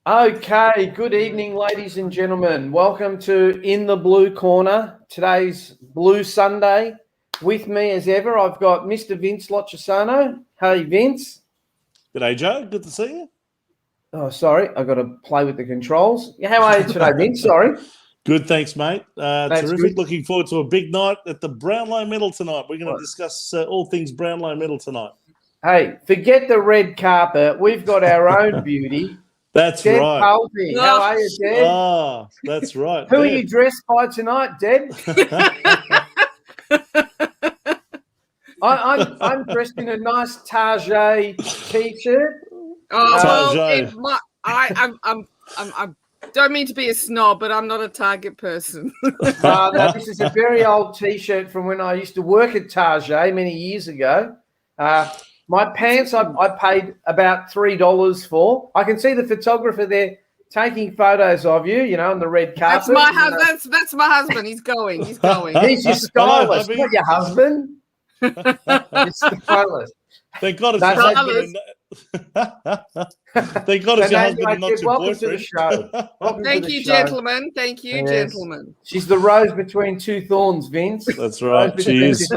Okay, good evening, ladies and gentlemen. Welcome to In the Blue Corner. Today's Blue Sunday. With me, as ever, I've got Mr. Vince Lochisano. Hey, Vince. G'day, Joe. Good to see you. Oh, sorry, I've got to play with the controls. How are you today, Vince? Sorry. Good, thanks, mate. Terrific. Good. Looking forward to a big night at the Brownlow Medal tonight. We're going to discuss all things Brownlow Medal tonight. Hey, forget the red carpet. We've got our own beauty. That's Deb right. Colby. How are you, Deb? Oh, that's right. Who are you dressed by tonight, Deb? I'm dressed in a nice Target t-shirt. Target. I don't mean to be a snob, but I'm not a Target person. No, this is a very old t-shirt from when I used to work at Target many years ago. My pants I paid about $3 for. I can see the photographer there taking photos of you, on the red carpet. That's my husband. He's going. He's your stylist, not your husband. It's the stylist. Thank God it's your husband. Thank God it's your husband and not your welcome boyfriend. To the show. Thank you, gentlemen. Thank you, gentlemen. She's the rose between two thorns, Vince. That's right. She is.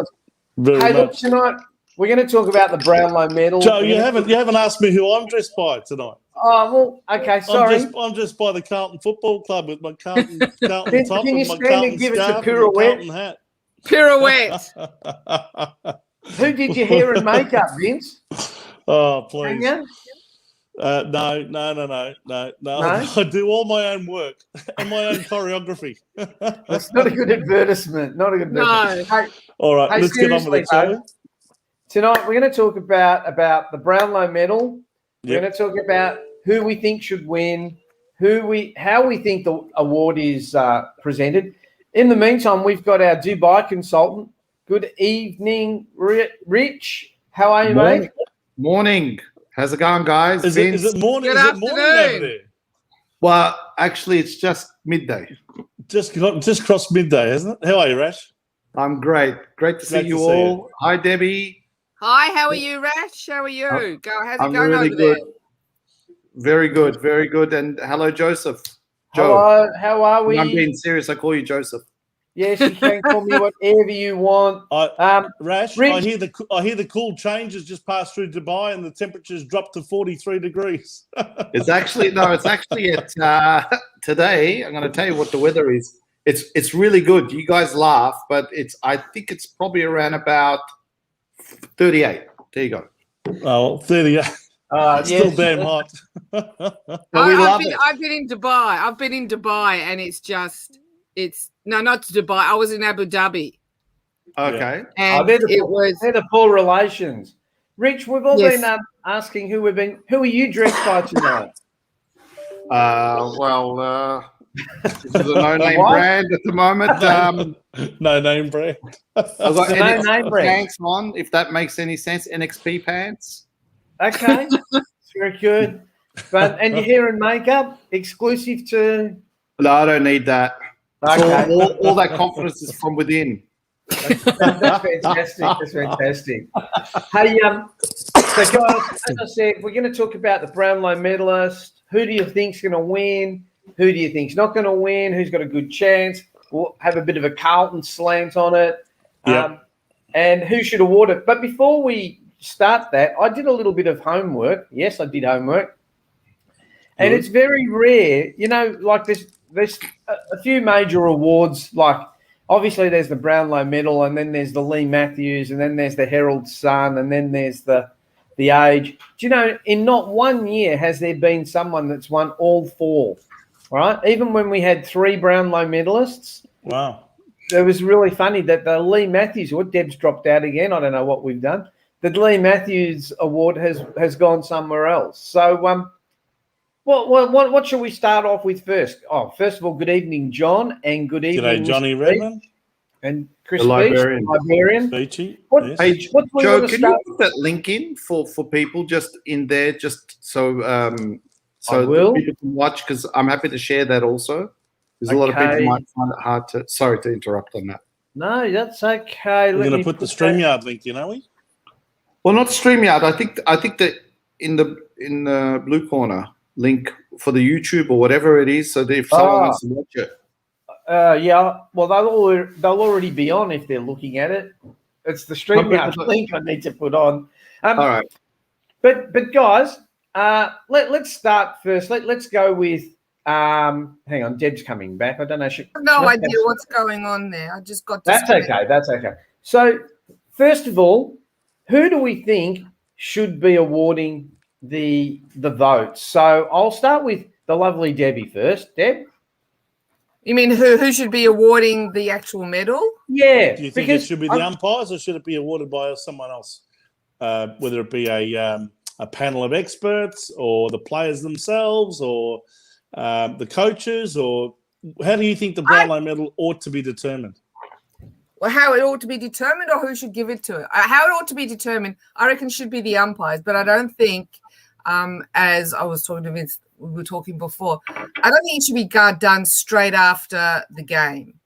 Very look, tonight we're going to talk about the Brownlow Medal. Joe, you haven't asked me who I'm dressed by tonight. Oh, well, okay, sorry. I'm just by the Carlton Football Club with my Carlton top Can and you my stand Carlton and give us a scarf and my pirouette? Carlton hat. Pirouette. Who did your hair and makeup, Vince? Oh, please. No. I do all my own work and my own choreography. That's not a good advertisement. Not a good advertisement. No. Hey, all right, let's get on with it, shall we? Tonight we're going to talk about the Brownlow Medal. We're going to talk about who we think should win, how we think the award is presented. In the meantime, we've got our Dubai consultant. Good evening, Rich. How are you, mate? Morning. How's it going, guys? Is it morning? Good is it morning over there? Well, actually, it's just midday. Just crossed midday, isn't it? How are you, Rash? I'm great. Great to see you all. Hi, Debbie. Hi, how are you, Rash? How are you? How's it going really over good. there? Very good, very good. And hello, Joseph. Hello, how are we? I'm being serious. I call you Joseph. Yes, you can call me whatever you want. Rash, Rich, I hear the cool change has just passed through Dubai and the temperature's dropped to 43 degrees. It's actually at today. I'm going to tell you what the weather is. It's really good. You guys laugh, but I think it's probably around about 38. There you go. Oh, 38. Still damn hot. I've been in Dubai. And it's not Dubai. I was in Abu Dhabi. Okay. And they're the poor relations. Rich, we've all been asking who are you dressed by tonight? This is a no-name brand at the moment. No name brand. I've got no-name brand pants on, if that makes any sense. NXP pants. Okay, very good. And your hair and makeup exclusive to? No, I don't need that. Okay. So all that confidence is from within. That's fantastic. That's fantastic. Hey, so guys, as I said, we're going to talk about the Brownlow medalist. Who do you think's going to win? Who do you think's not going to win? Who's got a good chance? We'll have a bit of a Carlton slant on it. And who should award it. But before we start that, I did a little bit of homework. Yes, I did homework. And it's very rare, like there's a few major awards, like obviously there's the Brownlow Medal, and then there's the Lee Matthews, and then there's the Herald Sun, and then there's the Age. Do you know, in not one year has there been someone that's won all four, right? Even when we had 3 Brownlow medalists. Wow. It was really funny that the Lee Matthews award, Deb's dropped out again. I don't know what we've done. The Lee Matthews award has gone somewhere else. So, what should we start off with first? Oh, first of all, good evening, John, and good evening, G'day, Johnny Redmond. And Chris The Beach, librarian. librarian. Beachy. What, Hey, Joe, can you put that link in for people just in there, just so will. people can watch? Because I'm happy to share that also. There's a lot of people might find it hard to. Sorry to interrupt on that. No, that's okay. We're going to put the StreamYard link in, are we? Well, not StreamYard. I think that in the blue corner, link for the YouTube or whatever it is, so that if someone wants to watch it. Yeah. Well, they'll already be on if they're looking at it. It's the StreamYard link I need to put on. All right. But guys, let's start first. Let's go with. Hang on, Deb's coming back. I don't know. I have no idea what's going on there. I just got. That's okay. That's okay. So, first of all, who do we think should be awarding the votes? So I'll start with the lovely Debbie first. Deb? You mean who should be awarding the actual medal? Yeah. Do you think it should be the umpires or should it be awarded by someone else? Whether it be a panel of experts or the players themselves or the coaches, or how do you think the Brownlow medal ought to be determined? Well, how it ought to be determined or who should give it to it? How it ought to be determined, I reckon, should be the umpires. But I don't think, as I was talking to Vince, we were talking before, I don't think it should be done straight after the game.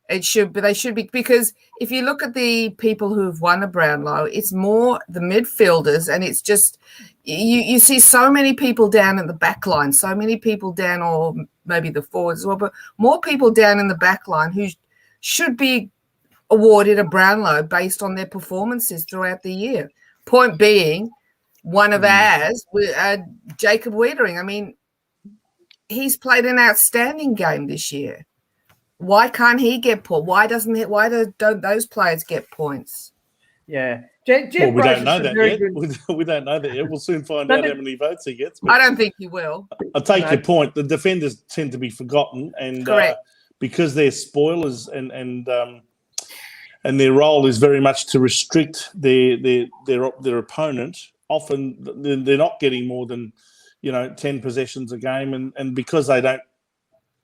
They should be, because if you look at the people who've won a Brownlow, it's more the midfielders, and it's just you see so many people down in the back line, so many people down, or maybe the forwards as well, but more people down in the back line who should be awarded a Brownlow based on their performances throughout the year. Point being, one of ours, Jacob Wiedering. I mean, he's played an outstanding game this year. Why can't he get points? Why don't those players get points? Yeah. Well, we don't know that yet. We don't know that yet. We'll soon find out how many votes he gets. I don't think he will. I'll take your point. The defenders tend to be forgotten, and because they're spoilers, and their role is very much to restrict their opponent. Often they're not getting more than 10 possessions a game, and because they don't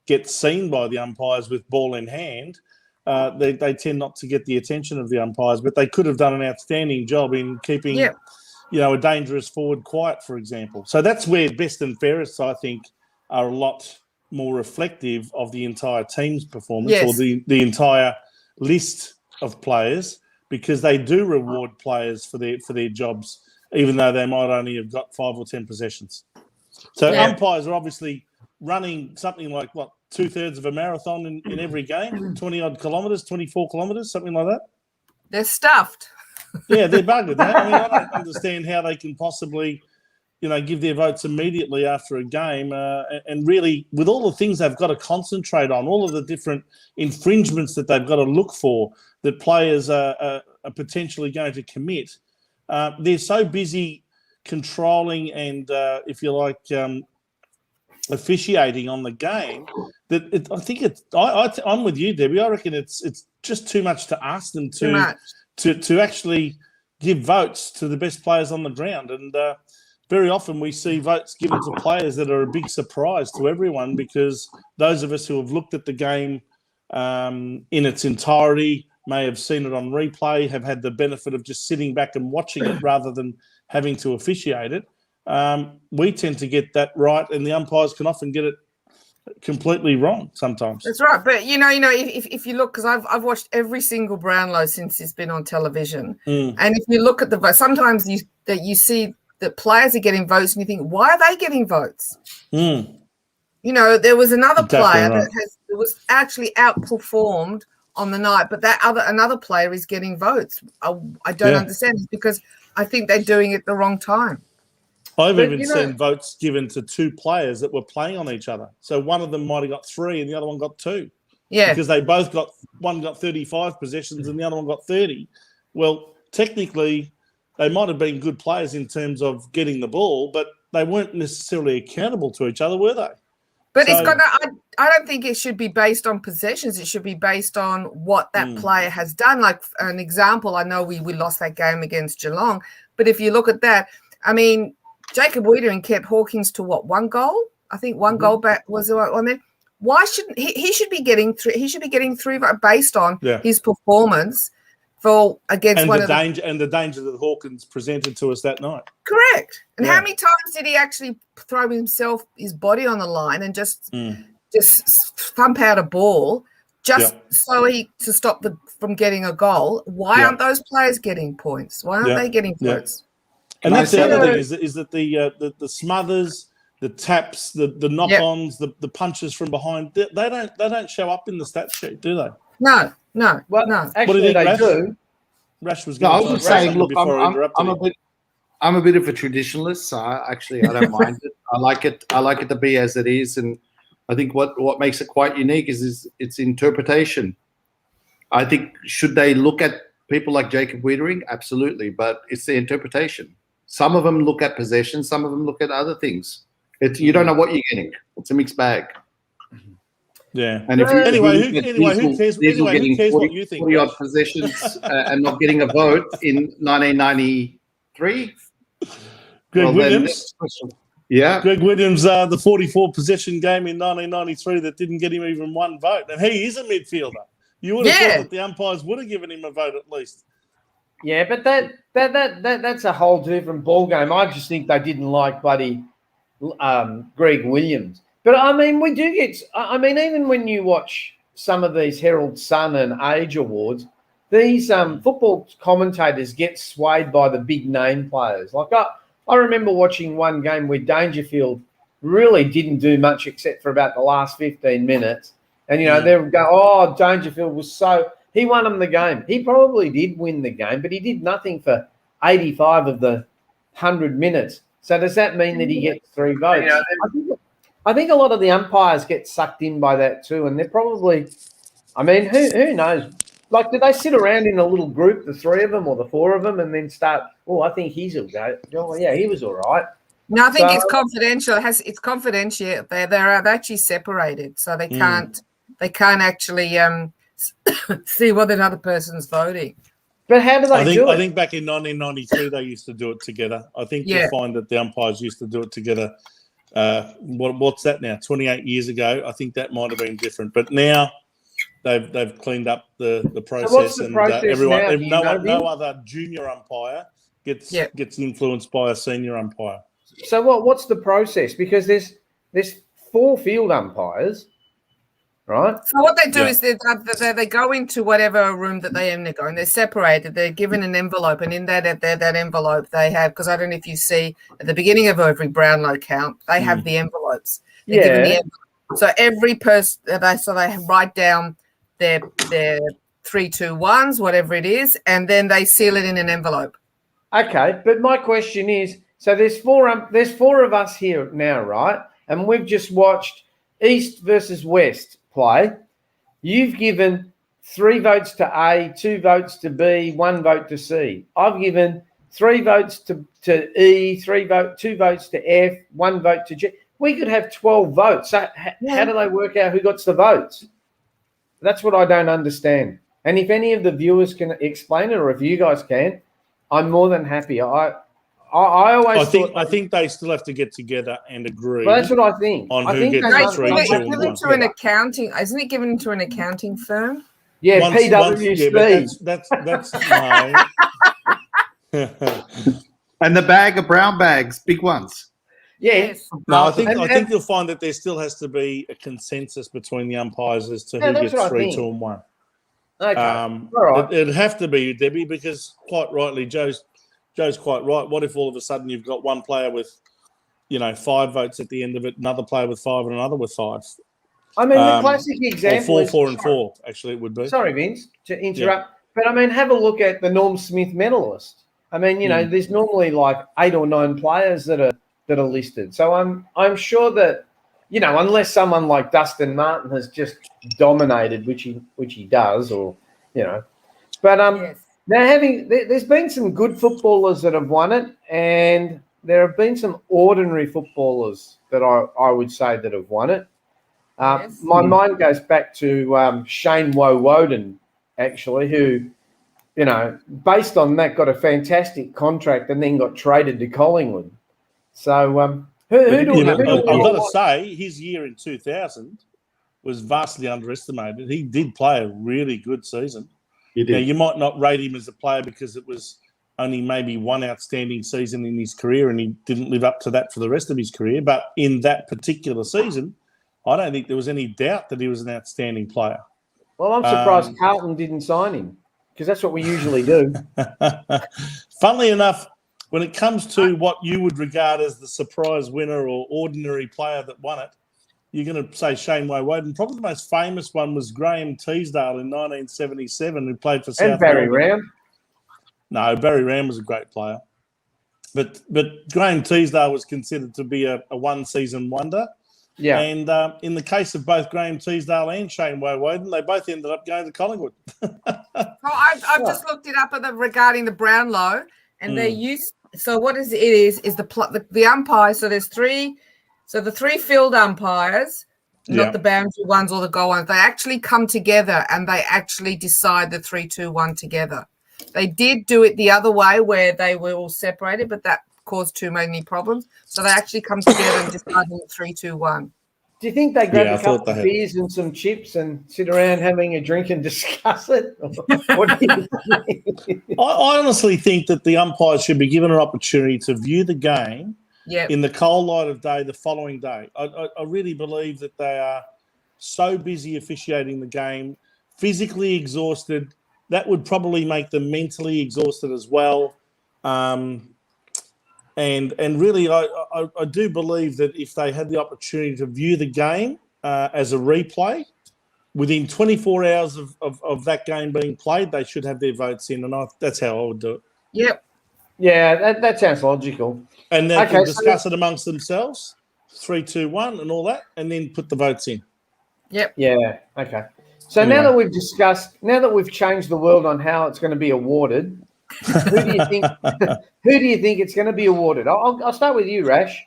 get seen by the umpires with ball in hand, they tend not to get the attention of the umpires. But they could have done an outstanding job in keeping a dangerous forward quiet, for example. So that's where best and fairest, I think, are a lot more reflective of the entire team's performance, or the entire list of players, because they do reward players for their jobs, even though they might only have got 5 or 10 possessions. So umpires are obviously running something like, 2/3 of a marathon in every game, 20-odd kilometres, 24 kilometres, something like that. They're stuffed. Yeah, they're buggered. I mean, I don't understand how they can possibly, give their votes immediately after a game, and really, with all the things they've got to concentrate on, all of the different infringements that they've got to look for, that players are potentially going to commit. They're so busy controlling and, if you like, officiating on the game that I think I'm with you, Debbie. I reckon it's just too much to ask them to actually give votes to the best players on the ground, and very often we see votes given to players that are a big surprise to everyone, because those of us who have looked at the game in its entirety, may have seen it on replay, have had the benefit of just sitting back and watching it rather than having to officiate it. We tend to get that right, and the umpires can often get it completely wrong sometimes. That's right. But if you look, because I've watched every single Brownlow since it's been on television, and if you look at the votes, sometimes you see that players are getting votes, and you think, why are they getting votes? There was another player that was actually outperformed on the night, but another player is getting votes. I don't understand it, because I think they're doing it the wrong time. I've even seen votes given to 2 players that were playing on each other. So one of them might have got 3 and the other one got 2. Yeah. Because they both one got 35 possessions and the other one got 30. Well, technically, they might have been good players in terms of getting the ball, but they weren't necessarily accountable to each other, were they? But I don't think it should be based on possessions. It should be based on what that player has done. Like an example, I know we lost that game against Geelong, but if you look at that, I mean, Jacob Wiedering kept Hawkins to 1 goal? I think 1 goal back was on there. Why shouldn't he should be getting 3? He should be getting 3 based on his performance against the danger that Hawkins presented to us that night. Correct. And how many times did he actually throw his body on the line and just thump out a ball to stop from getting a goal? Why aren't those players getting points? Why aren't they getting votes? And that's the other thing is that the Smothers, the taps, the knock-ons, the punches from behind. They don't show up in the stat sheet, do they? No. Well, No. What do you actually, think, they Rash? do. Rash was No, I going was to just say saying. something Look, before I interrupted you. I'm a bit of a traditionalist, so I don't mind it. I like it. I like it to be as it is, and I think what makes it quite unique is its interpretation. I think should they look at people like Jacob Wiedering? Absolutely, but it's the interpretation. Some of them look at possession, some of them look at other things. You don't know what you're getting. It's a mixed bag. Yeah. And if Anyway, who cares? Diesel Anyway, who cares 40, what you think, 40 odd Rash? possessions and not getting a vote in 1993. Greg Williams. Yeah. Greg Williams, the 44 possession game in 1993 that didn't get him even one vote, and he is a midfielder. You would have thought that the umpires would have given him a vote at least. Yeah, but that's a whole different ball game. I just think they didn't like bloody Greg Williams. But I mean, we do get. I mean, even when you watch some of these Herald Sun and Age Awards, these football commentators get swayed by the big name players. Like I remember watching one game where Dangerfield really didn't do much except for about the last 15 minutes. And, they would go, oh, Dangerfield was he won them the game. He probably did win the game, but he did nothing for 85 of the 100 minutes. So does that mean that he gets 3 votes? I think a lot of the umpires get sucked in by that too. And they're probably, I mean, who knows? Like, do they sit around in a little group, the 3 of them or the 4 of them, and then start, I think he's all go. Oh, yeah, he was all right. No, I think it's confidential. It's confidential. They're actually separated, so they can't actually see what another person's voting. But how do they do it? I think back in 1993 they used to do it together. I think you'll find that the umpires used to do it together. What's that now? 28 years ago. I think that might have been different, but now they've cleaned up the process. So what's the process everyone, now? No other junior umpire gets influenced by a senior umpire. So what's the process? Because there's 4 field umpires, right? So what they do is they go into whatever room that they end up going. They're separated. They're given an envelope, and in that envelope they have, because I don't know if you see at the beginning of every Brownlow count, they have the envelopes. They're given the envelope. So every person, they write down their 3, 2, 1s, whatever it is, and then they seal it in an envelope. Okay, but my question is, so there's 4 of us here now, right? And we've just watched East versus West play. You've given 3 votes to A, 2 votes to B, 1 vote to C. I've given 3 votes to E, 2 votes to F, 1 vote to G. We could have 12 votes. So how do they work out who gets the votes? That's what I don't understand. And if any of the viewers can explain it, or if you guys can, I'm more than happy. I think they still have to get together and agree. Well, that's what I think. On who gets the 3, 2, and 1. To an accounting, isn't it given to an accounting firm? Yeah, PwC. That's no. And the bag of brown bags, big ones. Yes. No, I think you'll find that there still has to be a consensus between the umpires as to who gets 3, 2, and 1. Okay. All right. It'd have to be, Debbie, because quite rightly, Joe's quite right. What if all of a sudden you've got one player with, 5 votes at the end of it, another player with 5, and another with 5? I mean, the classic example is 4, 4, and 4. Actually, it would be. Sorry, Vince, to interrupt, but I mean, have a look at the Norm Smith medalist. I mean, there's normally like 8 or 9 players that are listed. So I'm sure that, unless someone like Dustin Martin has just dominated, which he does, or but now there's been some good footballers that have won it, and there have been some ordinary footballers that I would say that have won it. My mind goes back to Shane Woden, actually, who, based on that, got a fantastic contract and then got traded to Collingwood. So I've got to say, his year in 2000 was vastly underestimated. He did play a really good season. Now, you might not rate him as a player because it was only maybe one outstanding season in his career and he didn't live up to that for the rest of his career. But in that particular season, I don't think there was any doubt that he was an outstanding player. Well, I'm surprised Carlton didn't sign him, because that's what we usually do. Funnily enough, when it comes to what you would regard as the surprise winner or ordinary player that won it, you're going to say Shane Woden. Probably the most famous one was Graham Teasdale in 1977, who played for South And Barry Melbourne. Ram. No, Barry Ram was a great player. But Graham Teasdale was considered to be a one-season wonder. Yeah. And in the case of both Graham Teasdale and Shane Woden, they both ended up going to Collingwood. I've just looked it up regarding the Brownlow, and they use. So what is the umpires? So there's three. So the three field umpires, not the boundary ones or the goal ones, they actually come together and they actually decide the 3-2-1 together. They did do it the other way where they were all separated, but that caused too many problems. So they actually come together and decide on the 3-2-1. Do you think they grab a couple of beers and some chips and sit around having a drink and discuss it? What do you think? I honestly think that the umpires should be given an opportunity to view the game in the cold light of day the following day. I really believe that they are so busy officiating the game, physically exhausted. That would probably make them mentally exhausted as well. And really, I do believe that if they had the opportunity to view the game as a replay, within 24 hours of that game being played, they should have their votes in. And that's how I would do it. Yep. Yeah, that sounds logical. And they can discuss it amongst themselves, 3-2-1 and all that, and then put the votes in. Yep. Yeah, okay. So now that we've changed the world on how it's going to be awarded, who do you think it's going to be awarded? I'll start with you, Rash.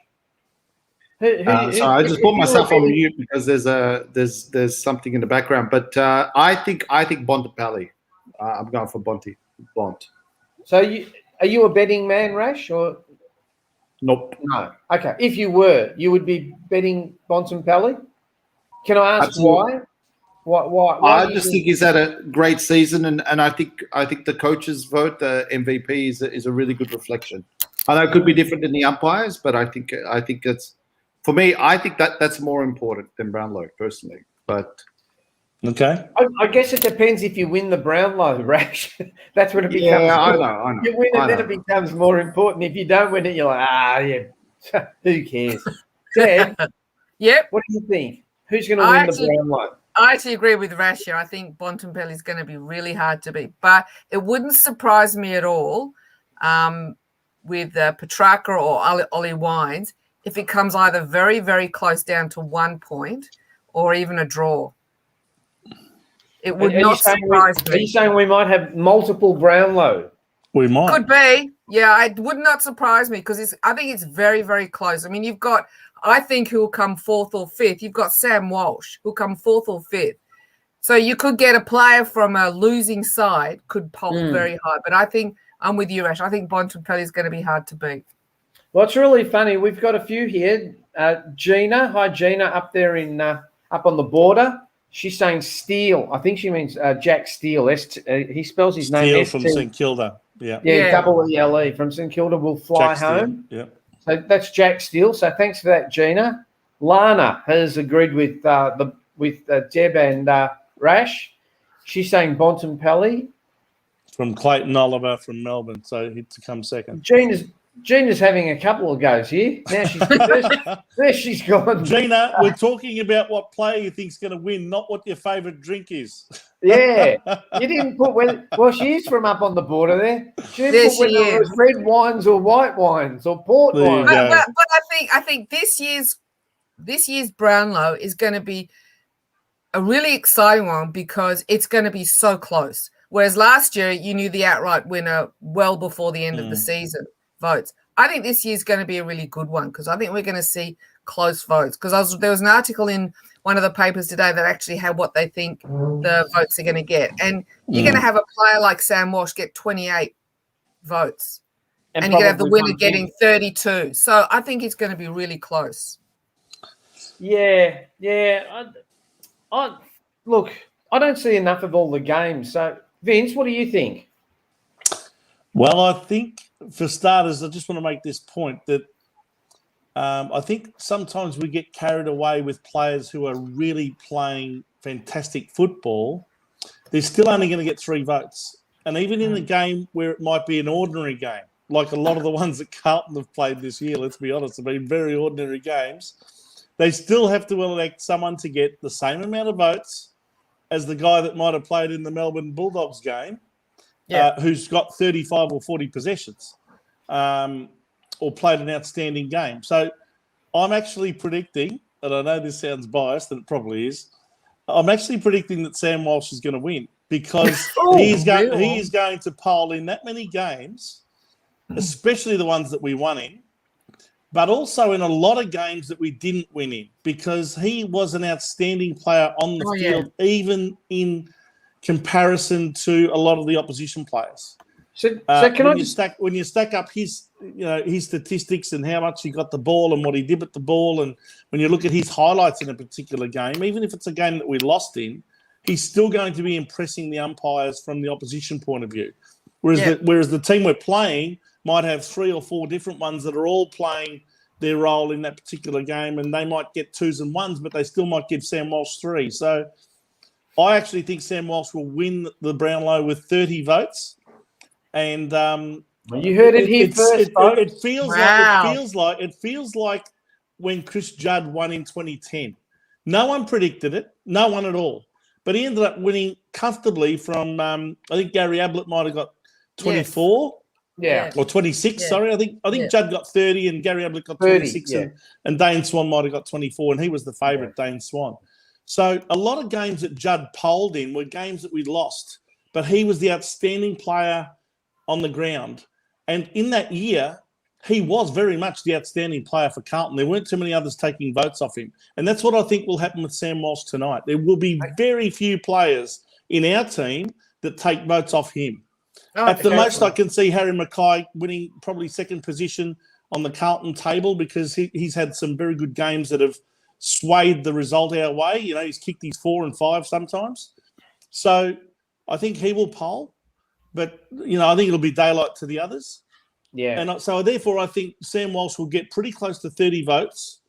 Sorry, I just put myself on mute because there's something in the background. But I think Bontempelli. I'm going for Bont. So are you a betting man, Rash, or nope? No. Okay. If you were, you would be betting Bontempelli. Can I ask Absolutely. why? Why I just think he's had a great season, and I think the coaches' vote, the MVP, is a really good reflection. I know it could be different than the umpires, but I think it's, for me, I think that's more important than Brownlow personally. But okay, I guess it depends if you win the Brownlow, Rash. That's when it becomes. Yeah, I know. You win it, then it becomes more important. If you don't win it, you're like, who cares? Dad, Yep. what do you think? Who's going to win the Brownlow? I actually agree with Rash here. I think Bontempelli is going to be really hard to beat, but it wouldn't surprise me at all with Petrarca or Ollie Wines if it comes either very, very close down to 1 point or even a draw. It would not surprise me. Are you saying we might have multiple Brownlow? We might. Could be. Yeah, it would not surprise me because I think it's very, very close. I mean, I think who'll come fourth or fifth. You've got Sam Walsh who'll come fourth or fifth. So you could get a player from a losing side could pop very high. But I think I'm with you, Ash. I think Bontempelli is going to be hard to beat. Well, it's really funny. We've got a few here. Gina, hi Gina, up there up on the border. She's saying Steele. I think she means Jack Steele. He spells his name Steele from St Kilda. Yeah, double ELE from St Kilda will fly Jack home. Steele. Yeah. So that's Jack Steele. So thanks for that, Gina. Lana has agreed with Deb and Rash. She's saying Bontempelli. From Clayton Oliver from Melbourne, so he'd to come second. Gina's having a couple of goes here. Now there she's gone. Gina, we're talking about what player you think's going to win, not what your favourite drink is. Yeah, you didn't put well, she is from up on the border there. She didn't put whether it was red wines or white wines or port wines. But I think this year's Brownlow is going to be a really exciting one because it's going to be so close. Whereas last year you knew the outright winner well before the end of the season votes. I think this year's going to be a really good one because I think we're going to see close votes. Because there was an article in one of the papers today that actually had what they think the votes are going to get. And you're going to have a player like Sam Walsh get 28 votes. And you're going to have the winner getting 32. So I think it's going to be really close. Yeah. Look, I don't see enough of all the games. So, Vince, what do you think? Well, I think for starters, I just want to make this point that I think sometimes we get carried away with players who are really playing fantastic football. They're still only going to get 3 votes. And even in a game where it might be an ordinary game, like a lot of the ones that Carlton have played this year, let's be honest, have been very ordinary games. They still have to elect someone to get the same amount of votes as the guy that might have played in the Melbourne Bulldogs game, who's got 35 or 40 possessions, or played an outstanding game. So I'm actually predicting, and I know this sounds biased, and it probably is, I'm actually predicting that Sam Walsh is going to win because he is going to poll in that many games, especially the ones that we won in, but also in a lot of games that we didn't win in, because he was an outstanding player on the field, even in comparison to a lot of the opposition players. So when you stack up his statistics and how much he got the ball and what he did with the ball, and when you look at his highlights in a particular game, even if it's a game that we lost in, he's still going to be impressing the umpires from the opposition point of view. Whereas the team we're playing might have 3 or 4 different ones that are all playing their role in that particular game, and they might get 2s and 1s, but they still might give Sam Walsh 3. So I actually think Sam Walsh will win the Brownlow with 30 votes. And you heard it here first. It feels like when Chris Judd won in 2010. No one predicted it, no one at all. But he ended up winning comfortably from I think Gary Ablett might have got 24. Or 26. Yeah. Sorry, I think Judd got 30 and Gary Ablett got 26, and Dane Swan might have got 24, and he was the favourite, Dane Swan. So a lot of games that Judd polled in were games that we lost, but he was the outstanding player on the ground. And in that year, he was very much the outstanding player for Carlton. There weren't too many others taking votes off him. And that's what I think will happen with Sam Walsh tonight. There will be very few players in our team that take votes off him. At the most, I can see Harry Mackay winning probably second position on the Carlton table, because he's had some very good games that have swayed the result our way. You know, he's kicked his 4 and 5 sometimes. So I think he will poll. But, I think it'll be daylight to the others. Yeah. And so, therefore, I think Sam Walsh will get pretty close to 30 votes.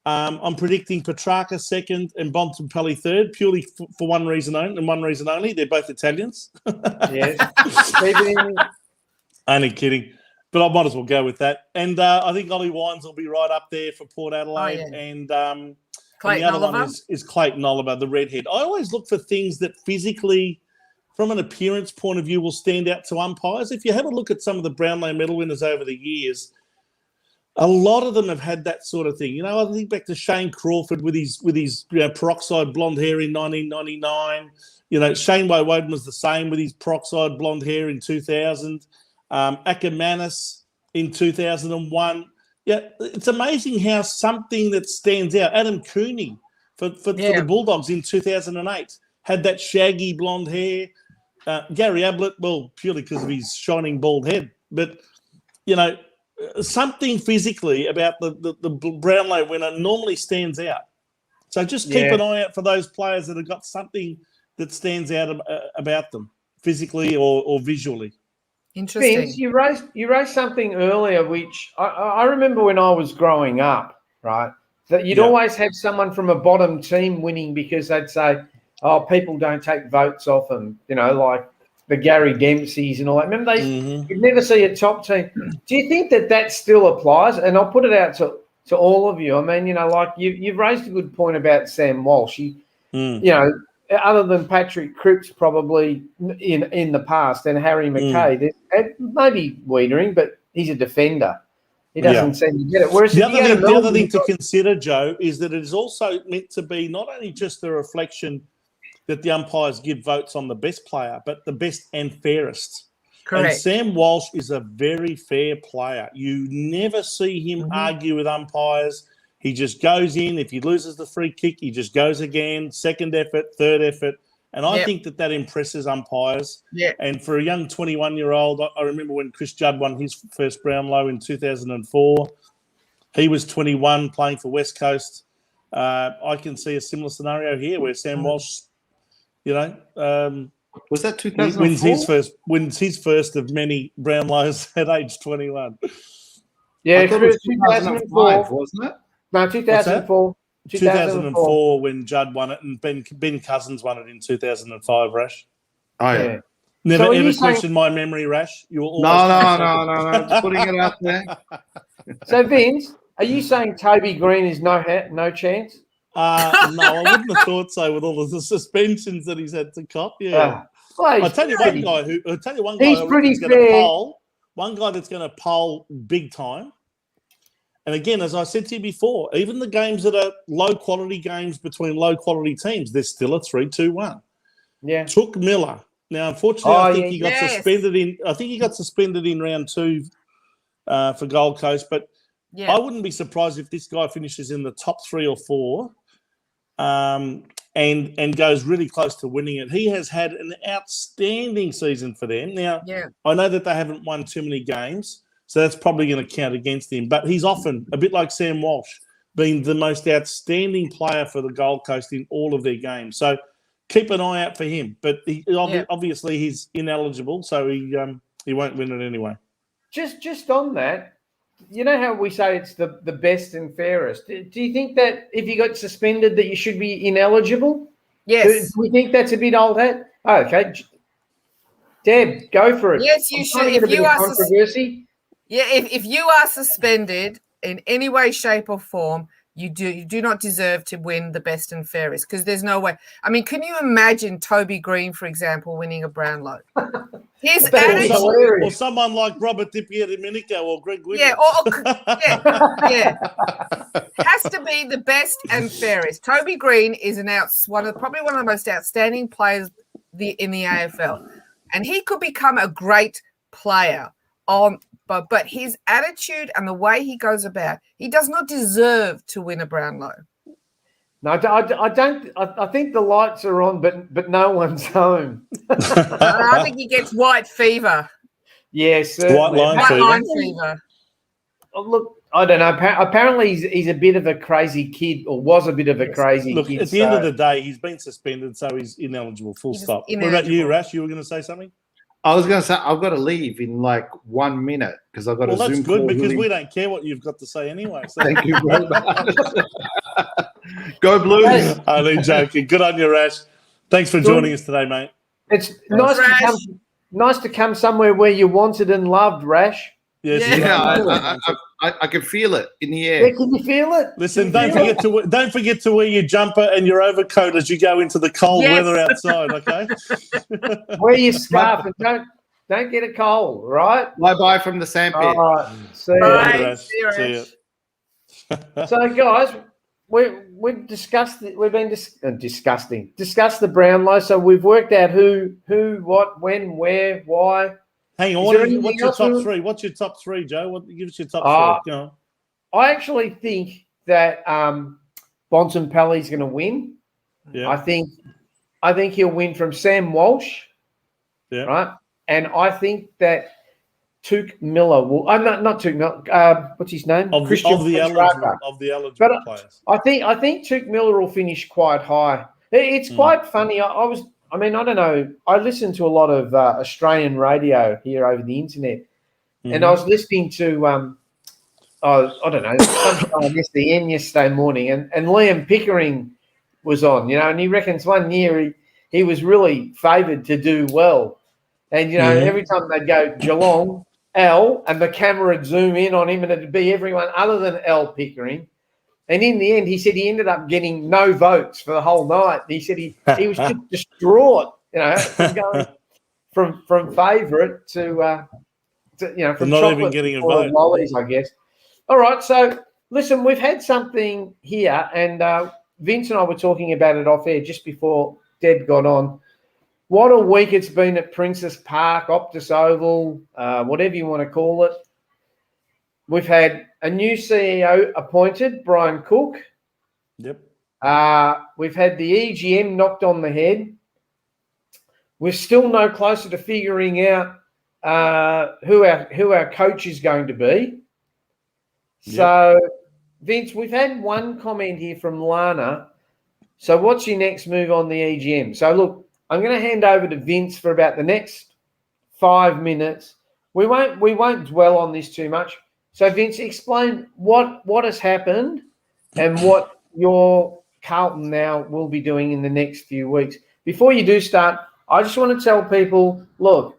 I'm predicting Petrarca second and Bontempelli third, purely for one reason only, and one reason only. They're both Italians. Yes. Only kidding. But I might as well go with that. And I think Ollie Wines will be right up there for Port Adelaide. And the other one is Clayton Oliver, the redhead. I always look for things that physically, from an appearance point of view, will stand out to umpires. If you have a look at some of the Brownlow medal winners over the years, a lot of them have had that sort of thing. I think back to Shane Crawford with his peroxide blonde hair in 1999. Shane Woden was the same with his peroxide blonde hair in 2000. Ackermanis in 2001. Yeah, it's amazing how something that stands out. Adam Cooney for the Bulldogs in 2008 had that shaggy blonde hair. Gary Ablett, well, purely because of his shining bald head. But, something physically about the Brownlow winner normally stands out. So just keep an eye out for those players that have got something that stands out about them, physically or visually. Interesting. Vince, you raised something earlier, which I remember when I was growing up, right, that you'd always have someone from a bottom team winning because they'd say, people don't take votes off them, like the Gary Dempseys and all that. Remember, you'd never see a top team. Do you think that still applies? And I'll put it out to all of you. I mean, like you've raised a good point about Sam Walsh. Other than Patrick Cripps probably in the past and Harry Mackay, maybe Wiedering, but he's a defender. He doesn't seem to get it. Whereas the other thing to consider, Joe, is that it is also meant to be not only just a reflection that the umpires give votes on the best player, but the best and fairest. Correct. And Sam Walsh is a very fair player. You never see him argue with umpires. He just goes in. If he loses the free kick, he just goes again, second effort, third effort. And I think that impresses umpires. Yeah. And for a young 21-year-old, I remember when Chris Judd won his first Brownlow in 2004. He was 21 playing for West Coast. I can see a similar scenario here where Sam Walsh, was that 2004? wins his first of many Brownlows at age 21. Yeah, Chris, 2005, wasn't it? No, 2004. 2004 when Judd won it, and Ben Cousins won it in 2005, Rash. Oh, yeah. Never So are ever you saying- question my memory, Rash. You will No, always just putting it out there. So Vince, are you saying Toby Green is no chance? No, I wouldn't have thought so with all of the suspensions that he's had to cop. Yeah, Well, I'll tell you one guy who. I'll tell you one guy He's who pretty is going to fair. poll. One guy that's going to poll big time. And again, as I said to you before, even the games that are low quality games between low quality teams, there's still a 3-2-1. Yeah. Took Miller. Now, unfortunately, I think he got Yes. suspended in. I think he got suspended in round 2 for Gold Coast. But Yeah. I wouldn't be surprised if this guy finishes in the top 3 or 4, and goes really close to winning it. He has had an outstanding season for them. Now, Yeah. I know that they haven't won too many games, so that's probably going to count against him. But he's often, a bit like Sam Walsh, been the most outstanding player for the Gold Coast in all of their games. So keep an eye out for him. But obviously he's ineligible, so he won't win it anyway. Just on that, you know how we say it's the best and fairest. Do you think that if you got suspended that you should be ineligible? Yes. Do we think that's a bit old hat? Oh, okay. Deb, go for it. Yes, you I'm should. trying to get If a bit you of are controversy. Yeah, if you are suspended in any way, shape, or form, you do not deserve to win the best and fairest, because there's no way. I mean, can you imagine Toby Green, for example, winning a Brownlow? His That is attitude, hilarious. Or someone like Robert Di Domenico or Greg Williams. yeah, has to be the best and fairest. Toby Green is probably one of the most outstanding players in the AFL, and he could become a great player but his attitude and the way he goes about, he does not deserve to win a Brownlow. No, I don't. I think the lights are on, but no one's home. I think he gets white fever. Yes, White line fever. Oh, look, I don't know. Apparently, he's a bit of a crazy kid, or was a bit of a crazy Look, kid. at the end of the day, he's been suspended, so he's ineligible. Full stop. What about you, Rash? You were going to say something? I was going to say I've got to leave in like 1 minute because I've got a Zoom call. Well, that's good because we don't care what you've got to say anyway. So. Thank you very much. Go Blues. Only joking. Good on you, Rash. Thanks for joining us today, mate. It's nice to come somewhere where you're wanted and loved, Rash. Yes, Yeah, I can feel it in the air. Yeah, can you feel it? Listen, don't forget to wear your jumper and your overcoat as you go into the cold weather outside. Okay. Wear your scarf and don't get a cold, right? Bye from the sandpit. All right. See Bye. you. See you. So, guys, we've discussed the Brownlow. So we've worked out who, what, when, where, why. Hang on, what's your top 3? What's your top 3, Joe? Give us your top 3. Go on. I actually think that Bontempelli's going to win. Yeah. I think he'll win from Sam Walsh. Yeah. Right. And I think that Tuke Miller will. Not Tuke Miller. What's his name? Of the eligible players. I think Tuke Miller will finish quite high. It's quite funny. I don't know. I listen to a lot of Australian radio here over the internet, and I was listening to I don't know, sometime on SDN yesterday morning, and Liam Pickering was on, and he reckons one year he was really favoured to do well, and every time they'd go Geelong L, and the camera would zoom in on him, and it'd be everyone other than L Pickering. And in the end, he said he ended up getting no votes for the whole night. He said he was just distraught, from going from favourite to from not even getting a vote. Lollies, I guess. All right, so listen, we've had something here, and Vince and I were talking about it off air just before Deb got on. What a week it's been at Princess Park, Optus Oval, whatever you want to call it. We've had a new CEO appointed, Brian Cook. Yep. We've had the EGM knocked on the head. We're still no closer to figuring out who our coach is going to be. Yep. So, Vince, we've had one comment here from Lana. So what's your next move on the EGM? So, look, I'm going to hand over to Vince for about the next 5 minutes. We won't dwell on this too much. So, Vince, explain what has happened and what your Carlton now will be doing in the next few weeks. Before you do start, I just want to tell people, look,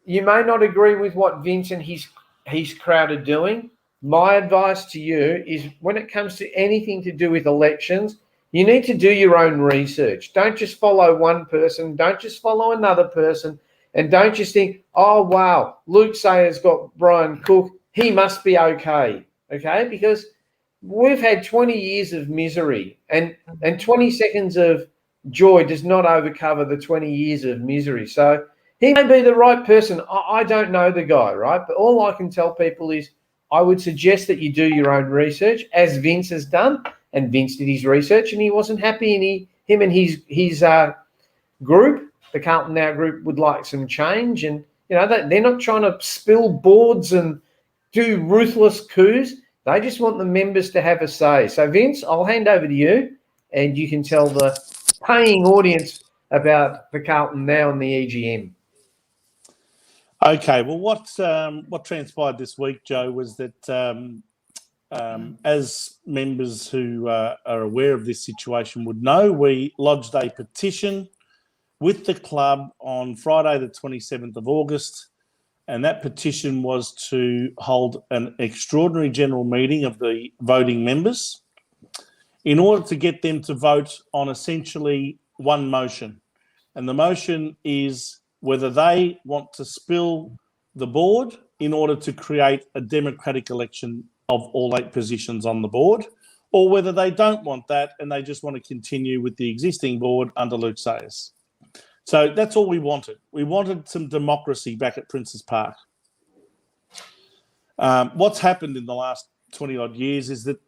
you may not agree with what Vince and his crowd are doing. My advice to you is when it comes to anything to do with elections, you need to do your own research. Don't just follow one person. Don't just follow another person. And don't just think, oh, wow, Luke Sayer's got Brian Cook. He must be okay. Okay? Because we've had 20 years of misery, and 20 seconds of joy does not overcover the 20 years of misery. So he may be the right person. I don't know the guy, right? But all I can tell people is I would suggest that you do your own research, as Vince has done. And Vince did his research, and he wasn't happy. And him and his group, the Carlton Now group, would like some change. And they're not trying to spill boards and do ruthless coups. They just want the members to have a say. So Vince, I'll hand over to you, and you can tell the paying audience about the Carlton Now and the EGM. Okay, well, what transpired this week, Joe, was that as members who are aware of this situation would know, we lodged a petition with the club on Friday, the 27th of August, and that petition was to hold an extraordinary general meeting of the voting members in order to get them to vote on essentially one motion. And the motion is whether they want to spill the board in order to create a democratic election of all 8 positions on the board, or whether they don't want that and they just want to continue with the existing board under Luke Sayers. So that's all we wanted. We wanted some democracy back at Princes Park. What's happened in the last 20-odd years is that,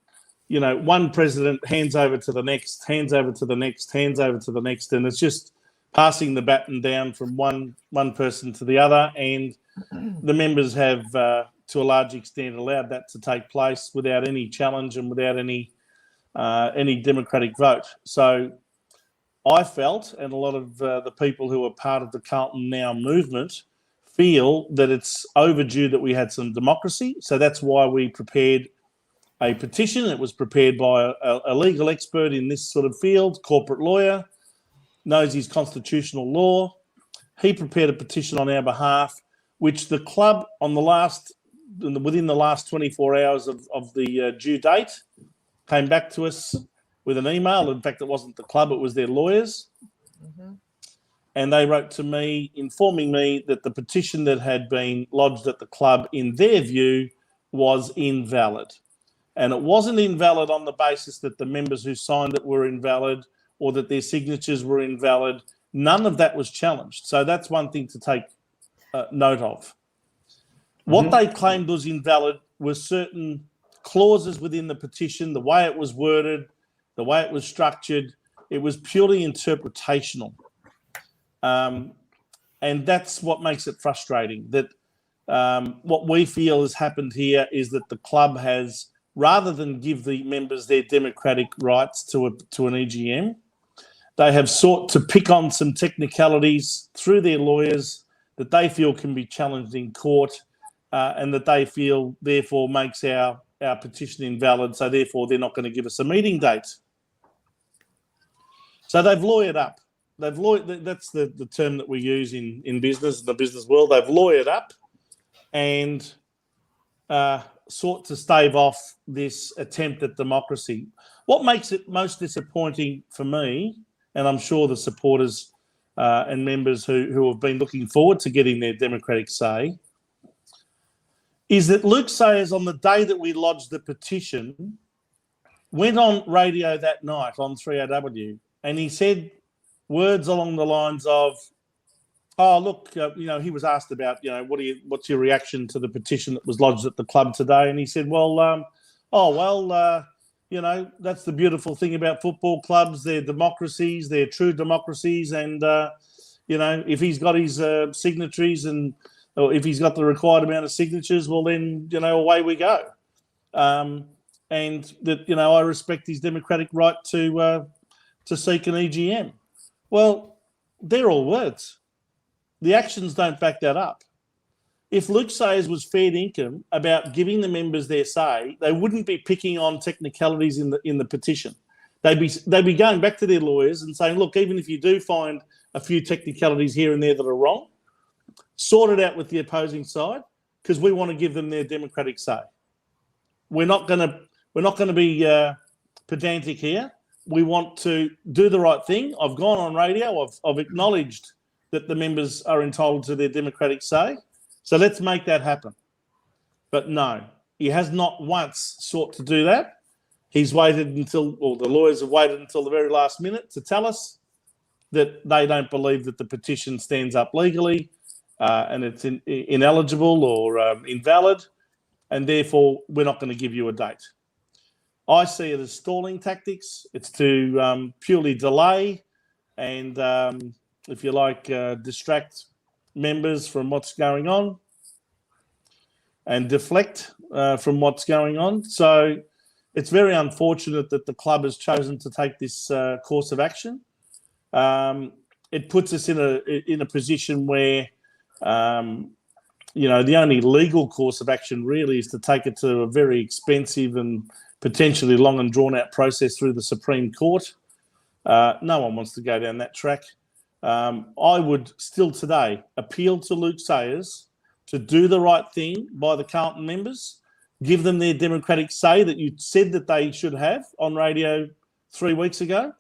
one president hands over to the next, hands over to the next, hands over to the next, and it's just passing the baton down from one person to the other, and the members have, to a large extent, allowed that to take place without any challenge and without any democratic vote. So I felt, and a lot of the people who are part of the Carlton Now movement feel, that it's overdue that we had some democracy. So that's why we prepared a petition. It was prepared by a legal expert in this sort of field, corporate lawyer, knows his constitutional law. He prepared a petition on our behalf, which the club within the last 24 hours of the due date came back to us with an email. In fact, it wasn't the club, it was their lawyers. Mm-hmm. And they wrote to me informing me that the petition that had been lodged at the club, in their view, was invalid. And it wasn't invalid on the basis that the members who signed it were invalid or that their signatures were invalid. None of that was challenged. So that's one thing to take note of. What they claimed was invalid were certain clauses within the petition, the way it was worded, the way it was structured. It was purely interpretational. And that's what makes it frustrating, that what we feel has happened here is that the club has, rather than give the members their democratic rights to an EGM, they have sought to pick on some technicalities through their lawyers that they feel can be challenged in court, and that they feel therefore makes our petition invalid. So therefore they're not going to give us a meeting date. So they've lawyered up. That's the term that we use in business, in the business world. They've lawyered up and sought to stave off this attempt at democracy. What makes it most disappointing for me, and I'm sure the supporters and members who have been looking forward to getting their democratic say, is that Luke Sayers, on the day that we lodged the petition, went on radio that night on 3AW, and he said words along the lines of, "Oh, look, he was asked about, what's your reaction to the petition that was lodged at the club today?" And he said, that's the beautiful thing about football clubs. They're democracies, they're true democracies. And, if he's got his signatories or if he's got the required amount of signatures, well, then, away we go. And that, I respect his democratic right to seek an EGM. Well, they're all words. The actions don't back that up. If Luke Sayers was fair dinkum about giving the members their say, they wouldn't be picking on technicalities in the petition. They'd be going back to their lawyers and saying, look, even if you do find a few technicalities here and there that are wrong. Sort it out with the opposing side because we want to give them their democratic say. We're not going to be pedantic here. We want to do the right thing. I've gone on radio. I've acknowledged that the members are entitled to their democratic say. So let's make that happen. But no, he has not once sought to do that. He's waited until, or the lawyers have waited until the very last minute to tell us that they don't believe that the petition stands up legally and it's ineligible or invalid, and therefore we're not going to give you a date. I see it as stalling tactics. It's to purely delay and, if you like, distract members from what's going on and deflect from what's going on. So it's very unfortunate that the club has chosen to take this course of action. It puts us in a position where, the only legal course of action really is to take it to a very expensive and potentially long and drawn-out process through the Supreme Court. No one wants to go down that track. I would still today appeal to Luke Sayers to do the right thing by the Carlton members, give them their democratic say that you said that they should have on radio 3 weeks ago.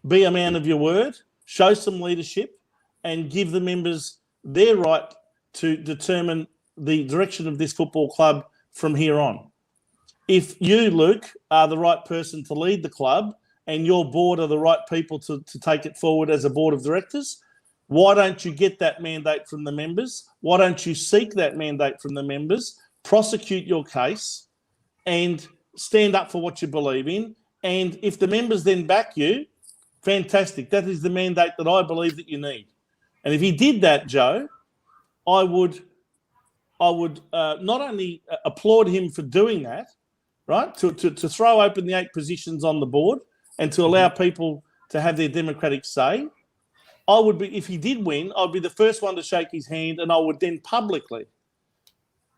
Be a man of your word, show some leadership, and give the members their right to determine the direction of this football club from here on. If you, Luke, are the right person to lead the club and your board are the right people to take it forward as a board of directors, why don't you get that mandate from the members? Why don't you seek that mandate from the members, prosecute your case, and stand up for what you believe in? And if the members then back you, fantastic. That is the mandate that I believe that you need. And if he did that, Joe, I would not only applaud him for doing that, right, to throw open the 8 positions on the board and to allow people to have their democratic say. I would be, if he did win, I'd be the first one to shake his hand, and I would then publicly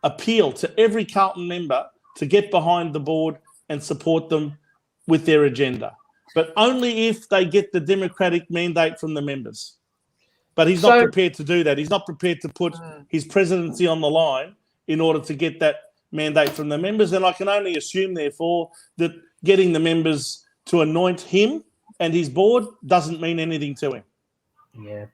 appeal to every Carlton member to get behind the board and support them with their agenda. But only if they get the democratic mandate from the members. But he's not prepared to do that. He's not prepared to put his presidency on the line in order to get that mandate from the members. And I can only assume, therefore, that getting the members to anoint him and his board doesn't mean anything to him. Yeah.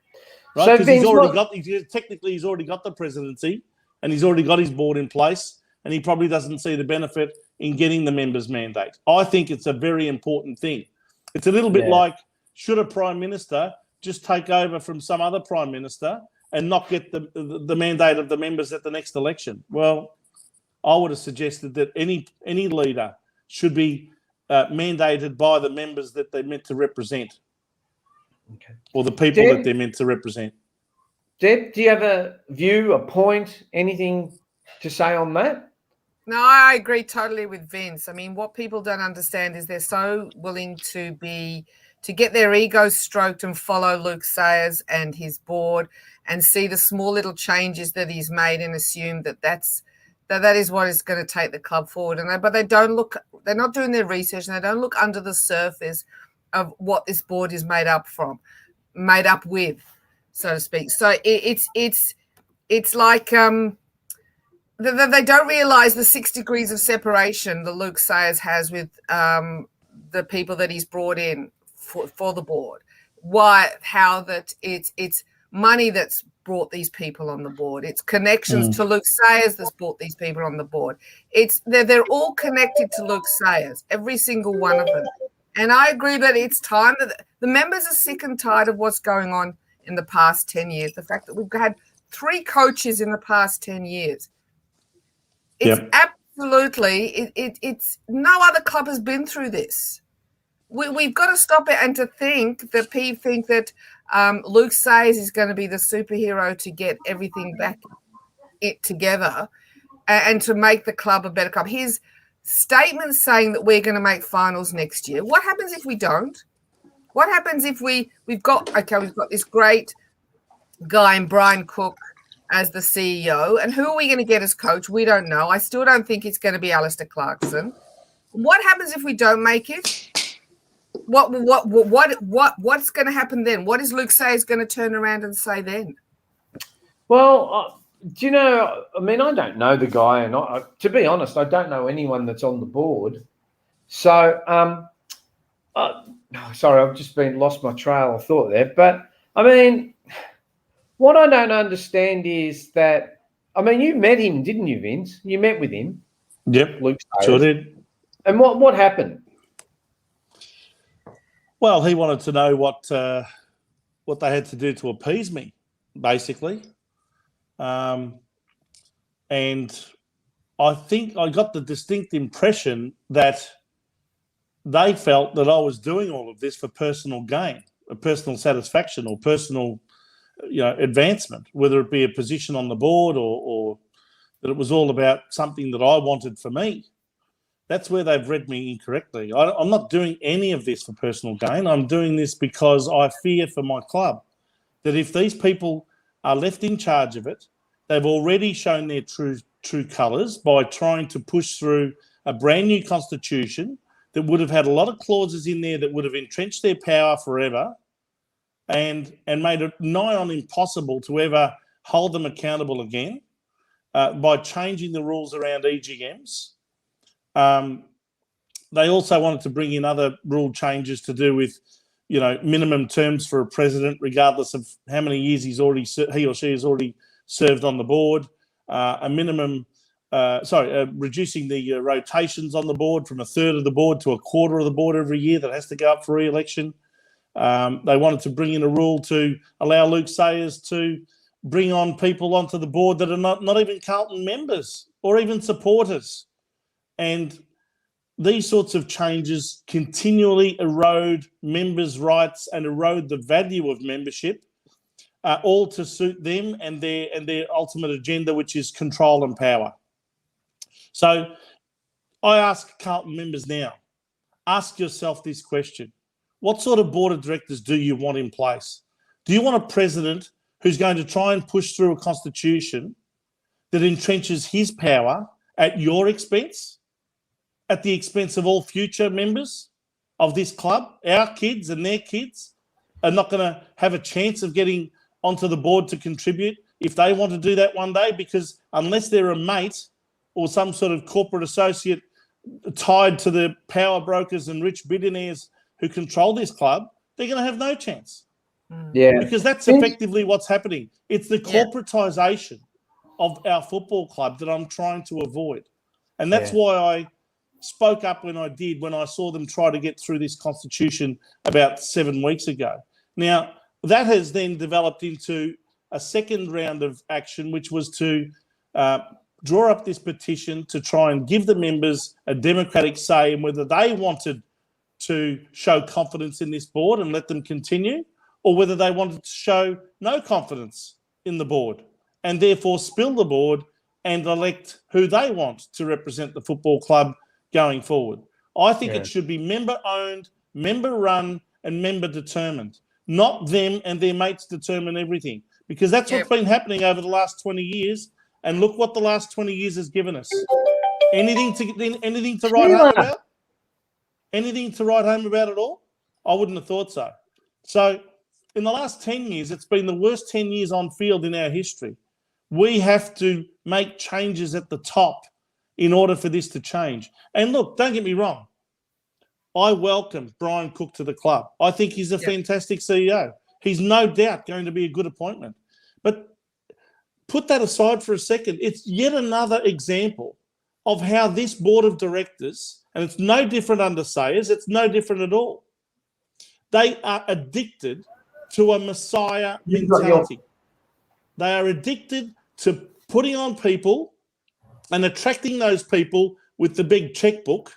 Right? Because he's already got the presidency and he's already got his board in place, and he probably doesn't see the benefit in getting the members' mandate. I think it's a very important thing. It's a little bit like, should a prime minister just take over from some other prime minister and not get the mandate of the members at the next election? Well, I would have suggested that any leader should be mandated by the members that they're meant to represent, or the people that they're meant to represent. Deb, do you have a view, a point, anything to say on that? No, I agree totally with Vince. I mean, what people don't understand is they're so willing to get their egos stroked and follow Luke Sayers and his board and see the small little changes that he's made and assume that is what is going to take the club forward. But they're not doing their research, and they don't look under the surface of what this board is made up with, so to speak. So it's like they don't realise the 6 degrees of separation that Luke Sayers has with the people that he's brought in for the board. It's money that's brought these people on the board. It's connections to Luke Sayers that's brought these people on the board. They're all connected to Luke Sayers, every single one of them. And I agree that it's time that the members are sick and tired of what's going on in the past 10 years. The fact that we've had 3 coaches in the past 10 years. It's absolutely, it's no other club has been through this. We've got to stop it, and to think that people think that Luke Sayers is going to be the superhero to get everything back together and to make the club a better club. His statement saying that we're going to make finals next year. What happens if we don't? What happens if we've got this great guy in Brian Cook as the CEO, and who are we going to get as coach? We don't know. I still don't think it's going to be Alistair Clarkson. What happens if we don't make it? What's going to happen then? What is Luke Sayers going to turn around and say then? Well, do you know? I mean, I don't know the guy, and to be honest, I don't know anyone that's on the board. So, sorry, I've just lost my trail of thought there. But I mean, what I don't understand is that, I mean, you met him, didn't you, Vince? You met with him. Yep, Luke Sayers. sure did. And what happened? Well, he wanted to know what they had to do to appease me, basically. And I think I got the distinct impression that they felt that I was doing all of this for personal gain, a personal satisfaction, or personal, advancement, whether it be a position on the board or that it was all about something that I wanted for me. That's where they've read me incorrectly. I'm not doing any of this for personal gain. I'm doing this because I fear for my club that if these people are left in charge of it, they've already shown their true colours by trying to push through a brand new constitution that would have had a lot of clauses in there that would have entrenched their power forever and made it nigh on impossible to ever hold them accountable again by changing the rules around EGMs. They also wanted to bring in other rule changes to do with, minimum terms for a president, regardless of how many years he or she has already served on the board. Reducing the rotations on the board from a third of the board to a quarter of the board every year that has to go up for re-election. They wanted to bring in a rule to allow Luke Sayers to bring on people onto the board that are not even Carlton members or even supporters. And these sorts of changes continually erode members' rights and erode the value of membership, all to suit them and their ultimate agenda, which is control and power. So I ask Carlton members now, ask yourself this question. What sort of board of directors do you want in place? Do you want a president who's going to try and push through a constitution that entrenches his power at your expense, at the expense of all future members of this club? Our kids and their kids are not going to have a chance of getting onto the board to contribute if they want to do that one day, because unless they're a mate or some sort of corporate associate tied to the power brokers and rich billionaires who control this club, they're going to have no chance. Yeah. Because that's effectively what's happening. It's the corporatisation of our football club that I'm trying to avoid. And that's why I spoke up when I did, when I saw them try to get through this constitution about 7 weeks ago. Now, that has then developed into a second round of action, which was to draw up this petition to try and give the members a democratic say in whether they wanted to show confidence in this board and let them continue, or whether they wanted to show no confidence in the board and therefore spill the board and elect who they want to represent the football club going forward. I think it should be member-owned, member-run and member-determined, not them and their mates determine everything, because that's what's been happening over the last 20 years. And look what the last 20 years has given us. Anything to write home about? Anything to write home about at all? I wouldn't have thought so. So in the last 10 years, it's been the worst 10 years on field in our history. We have to make changes at the top in order for this to change. And look, don't get me wrong. I welcome Brian Cook to the club. I think he's a fantastic CEO. He's no doubt going to be a good appointment. But put that aside for a second. It's yet another example of how this board of directors, and it's no different under Sayers, it's no different at all. They are addicted to a messiah mentality. They are addicted to putting on people and attracting those people with the big checkbook,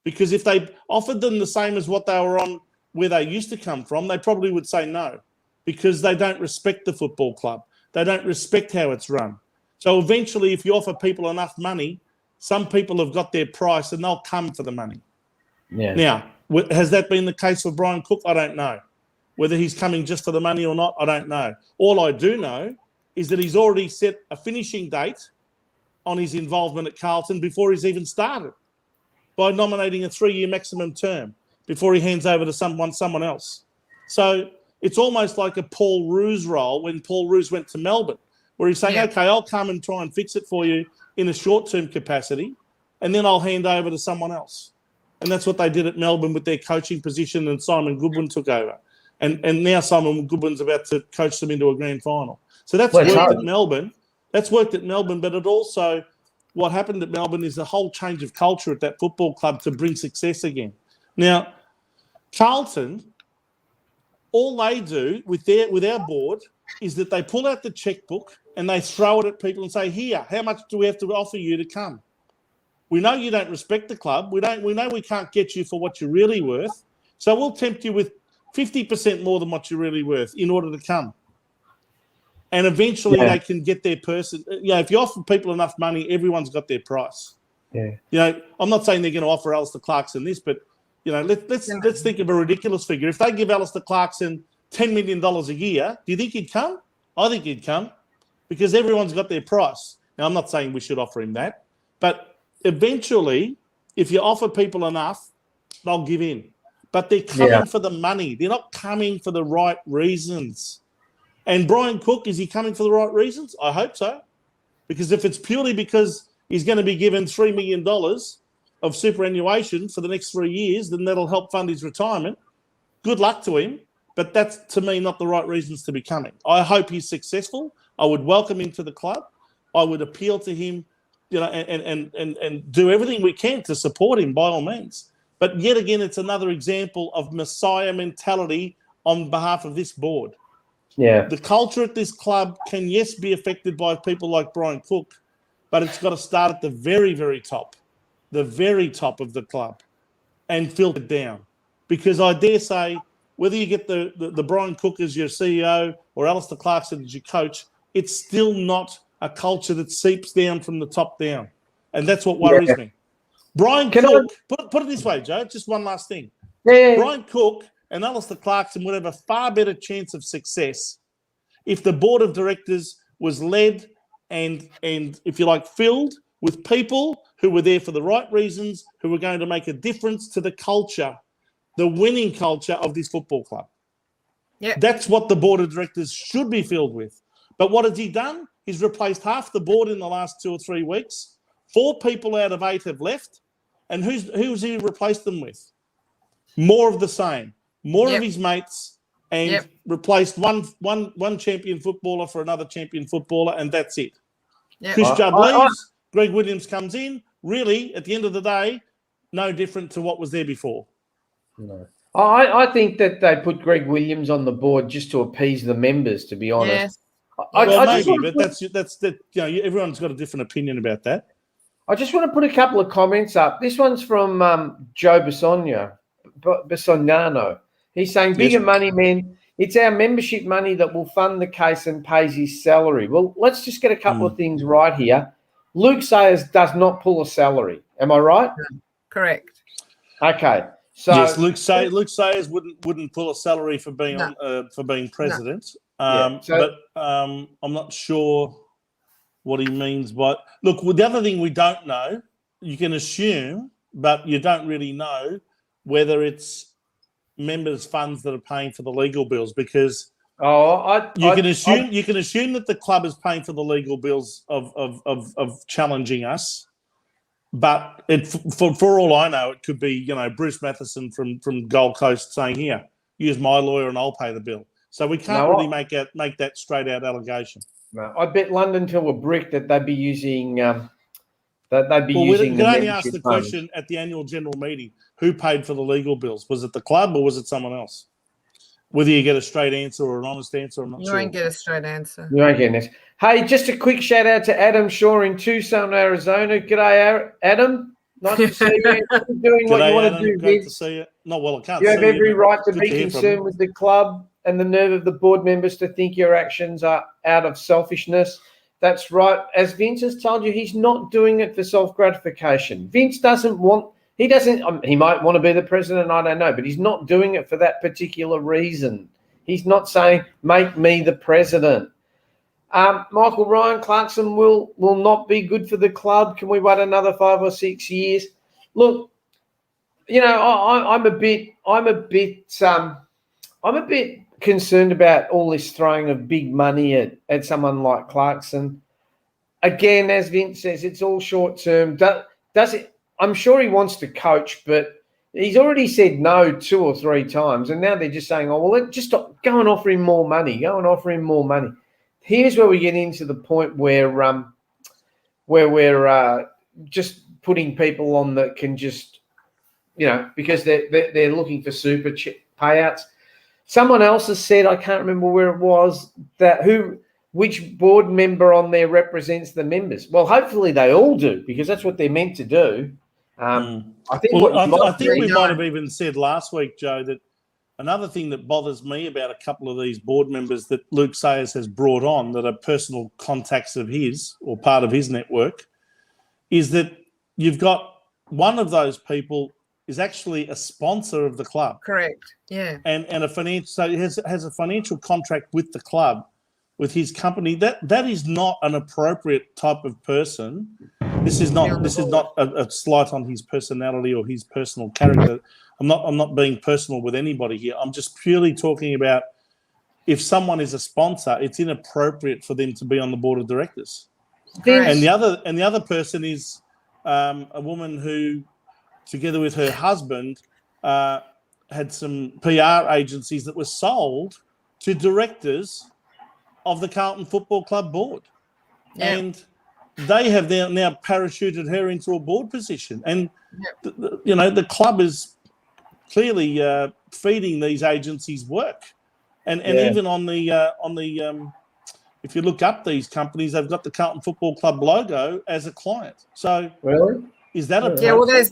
because if they offered them the same as what they were on where they used to come from, they probably would say no, because they don't respect the football club. They don't respect how it's run. So eventually, if you offer people enough money, some people have got their price and they'll come for the money. Yeah. Now, has that been the case for Brian Cook? I don't know. Whether he's coming just for the money or not, I don't know. All I do know is that he's already set a finishing date on his involvement at Carlton before he's even started by nominating a 3-year maximum term. before he hands over to someone else. So it's almost like a Paul Roos role when Paul Roos went to Melbourne, where he's saying, okay, I'll come and try and fix it for you in a short-term capacity, and then I'll hand over to someone else. And that's what they did at Melbourne with their coaching position, and Simon Goodwin took over. And now Simon Goodwin's about to coach them into a grand final. So that's worked at Melbourne. That's worked at Melbourne, but it also, what happened at Melbourne is a whole change of culture at that football club to bring success again. Now, Carlton, all they do with our board is that they pull out the checkbook and they throw it at people and say, here, how much do we have to offer you to come? We know you don't respect the club. We know we can't get you for what you're really worth. So we'll tempt you with 50% more than what you're really worth in order to come. And eventually they can get their person. You know, if you offer people enough money, everyone's got their price. Yeah. You know, I'm not saying they're going to offer Alistair Clarkson this, but, you know, let's think of a ridiculous figure. If they give Alistair Clarkson $10 million a year, do you think he'd come? I think he'd come because everyone's got their price. Now, I'm not saying we should offer him that, but eventually, if you offer people enough, they'll give in. But they're coming for the money. They're not coming for the right reasons. And Brian Cook, is he coming for the right reasons? I hope so. Because if it's purely because he's going to be given $3 million of superannuation for the next 3 years, then that'll help fund his retirement. Good luck to him. But that's, to me, not the right reasons to be coming. I hope he's successful. I would welcome him to the club. I would appeal to him, you know, and do everything we can to support him by all means. But yet again, it's another example of Messiah mentality on behalf of this board. Yeah. The culture at this club can, yes, be affected by people like Brian Cook, but it's got to start at the very, very top of the club and filter down. Because I dare say, whether you get the Brian Cook as your CEO or Alistair Clarkson as your coach, it's still not a culture that seeps down from the top down. And that's what worries me. Brian Cook, put it this way, Joe, just one last thing. Yeah. Brian Cook and Alistair Clarkson would have a far better chance of success if the board of directors was led and if you like, filled with people who were there for the right reasons, who were going to make a difference to the culture, the winning culture of this football club. Yeah. That's what the board of directors should be filled with. But what has he done? He's replaced half the board in the last 2 or 3 weeks. 4 people out of 8 have left. And who's he replaced them with? More of the same. More of his mates, and replaced one champion footballer for another champion footballer, and that's it. Chris Judd leaves, Greg Williams comes in. Really, at the end of the day, no different to what was there before. No. I think that they put Greg Williams on the board just to appease the members, to be honest. Maybe, but that's you know, everyone's got a different opinion about that. I just want to put a couple of comments up. This one's from Joe Bissognano. He's saying, bigger money, men. It's our membership money that will fund the case and pays his salary. Well, let's just get a couple of things right here. Luke Sayers does not pull a salary. Am I right? Correct. Okay. So yes, Luke Sayers wouldn't pull a salary for being president. But I'm not sure what he means by. Look, the other thing we don't know, you can assume, but you don't really know whether it's members' funds that are paying for the legal bills, because you can assume that the club is paying for the legal bills of challenging us. But for all I know, it could be, you know, Bruce Matheson from Gold Coast saying, here, use my lawyer and I'll pay the bill. So we can't really make that straight out allegation. No, I bet London till a brick that they'd be using. We can only ask the question at the annual general meeting: who paid for the legal bills? Was it the club or was it someone else? Whether you get a straight answer or an honest answer, I'm not sure. You won't get a straight answer. You won't get this. Hey, just a quick shout out to Adam Shaw in Tucson, Arizona. G'day, Adam. Nice to see you. Doing what you want to do. Great to see you. No, well, I can't. You have every right to be concerned with the club and the nerve of the board members to think your actions are out of selfishness. That's right. As Vince has told you, he's not doing it for self-gratification. Vince doesn't want. He doesn't. He might want to be the president. I don't know, but he's not doing it for that particular reason. He's not saying make me the president. Michael Ryan Clarkson will not be good for the club. Can we wait another 5 or 6 years? Look, I'm a bit concerned about all this throwing of big money at someone like Clarkson. Again, as Vince says, it's all short term. Does it? I'm sure he wants to coach, but he's already said no 2 or 3 times, and now they're just saying, "Oh, well, just stop. Go and offer him more money. Go and offer him more money." Here's where we get into the point where we're just putting people on that can just, because they're looking for super payouts. Someone else has said, I can't remember where it was, which board member on there represents the members. Well, hopefully they all do, because that's what they're meant to do. I think we might have even said last week, Joe, that another thing that bothers me about a couple of these board members that Luke Sayers has brought on that are personal contacts of his or part of his network is that you've got one of those people is actually a sponsor of the club. Correct. Yeah. And a financial, so he has a financial contract with the club, with his company. That is not an appropriate type of person. This is not a slight on his personality or his personal character. I'm not being personal with anybody here. I'm just purely talking about if someone is a sponsor, it's inappropriate for them to be on the board of directors. Correct. And the other person is a woman who, together with her husband, had some PR agencies that were sold to directors of the Carlton Football Club board. Yeah. And they have now parachuted her into a board position. And, the club is clearly feeding these agencies work. And even on the if you look up these companies, they've got the Carlton Football Club logo as a client. So really? Is that a well, there's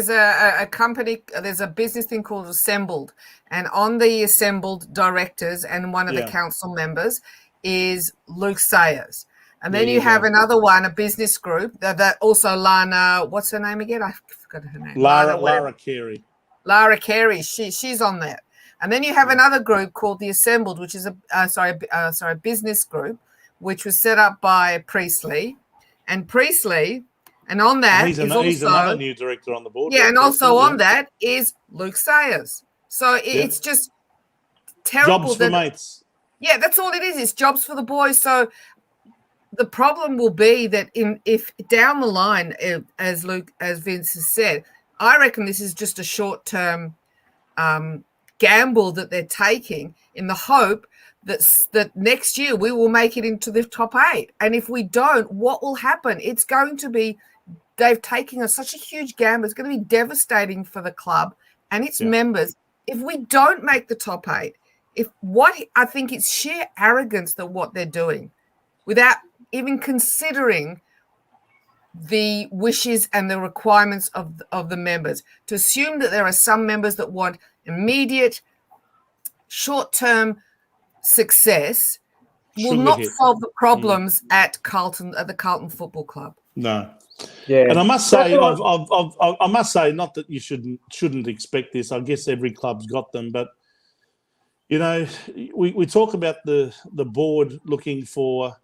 a company, there's a business thing called Assembled, and on the Assembled directors and one of the council members is Luke Sayers. And then you have another one, a business group that also Lana, what's her name again? I forgot her name. Lara Carey. Lara Carey, she's on that. And then you have another group called the Assembled, which is a business group, which was set up by Priestley, and on that he's another new director on the board. Yeah, and also on that is Luke Sayers. So it's just terrible. Jobs for mates. Yeah, that's all it is. It's jobs for the boys. So the problem will be that if down the line, as Vince has said, I reckon this is just a short-term gamble that they're taking in the hope that next year we will make it into the top 8. And if we don't, what will happen? It's going to be they've taken such a huge gamble. It's going to be devastating for the club and its members if we don't make the top 8. I think it's sheer arrogance that what they're doing, without even considering the wishes and the requirements of the members. To assume that there are some members that want immediate, short-term success will not solve the problems at the Carlton Football Club. No. Yeah. And I must say, I must say, not that you shouldn't expect this. I guess every club's got them, but we talk about the board looking for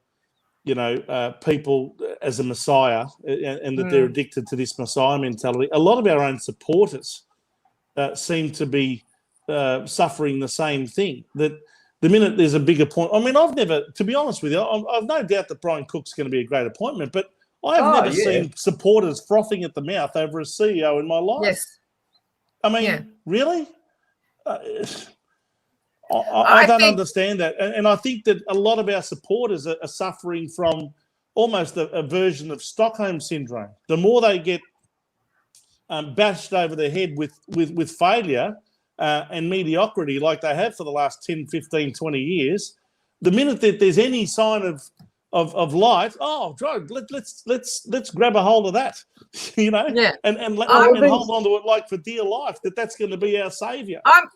people as a messiah, and that they're addicted to this messiah mentality. A lot of our own supporters seem to be suffering the same thing. That the minute there's a big appointment, I mean, I've never, to be honest with you, I've no doubt that Brian Cook's going to be a great appointment, but I have never seen supporters frothing at the mouth over a CEO in my life. Yes. I mean, really? I don't understand that. And I think that a lot of our supporters are suffering from almost a version of Stockholm syndrome. The more they get bashed over the head with failure and mediocrity like they have for the last 10, 15, 20 years, the minute that there's any sign of light, let's grab a hold of that, and hold on to it like for dear life. That's going to be our saviour. I'm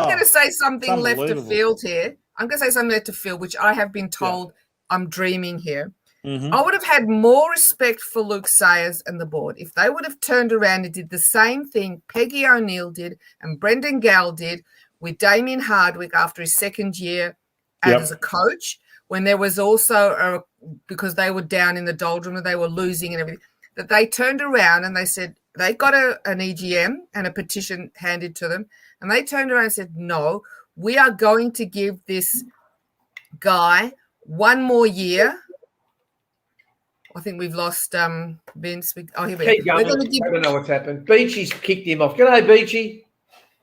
going to say something left of field here. I'm going to say something left of field, which I have been told I'm dreaming here. Mm-hmm. I would have had more respect for Luke Sayers and the board if they would have turned around and did the same thing Peggy O'Neill did and Brendan Gall did with Damien Hardwick after his second year as a coach, when there was also because they were down in the doldrum and they were losing and everything, that they turned around and they said, they got an EGM and a petition handed to them, and they turned around and said, no, we are going to give this guy one more year. I think we've lost Vince. Here we Keep go. going. I don't know what's happened. Beachy's kicked him off. G'day, Beachy.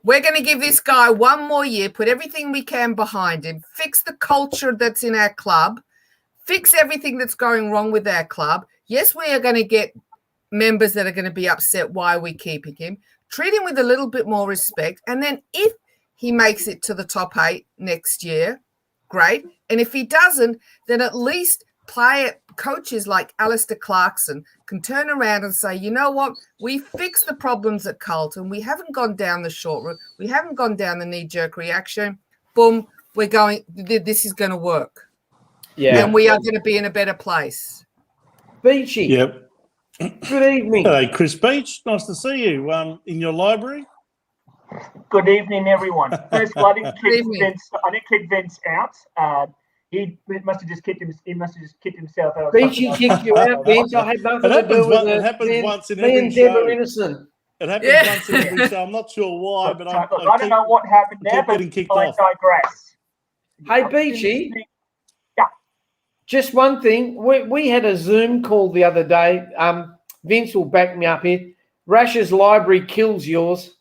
We're going to give this guy one more year, put everything we can behind him, fix the culture that's in our club, fix everything that's going wrong with our club. Yes, we are going to get members that are going to be upset why we're keeping him. Treat him with a little bit more respect. And then if he makes it to the top 8 next year, great. And if he doesn't, then at least coaches like Alistair Clarkson can turn around and say, you know what, we fixed the problems at Carlton. We haven't gone down the short route. We haven't gone down the knee-jerk reaction. Boom, this is going to work. Yeah. And we are going to be in a better place. Beachy. Yep. Good evening. Hello, Chris Beach. Nice to see you in your library. Good evening, everyone. First of all, I didn't kick Vince out. He must have just kicked himself out. Beachy kicked you out, Vince. I had nothing to do with it. It happens once in me every and Deb show. are innocent. It happens once in every show. I'm not sure why, but I don't know what happened there, but I digress. Hey, Beachy. Yeah. Just one thing. We had a Zoom call the other day. Vince will back me up here. Rash's library kills yours.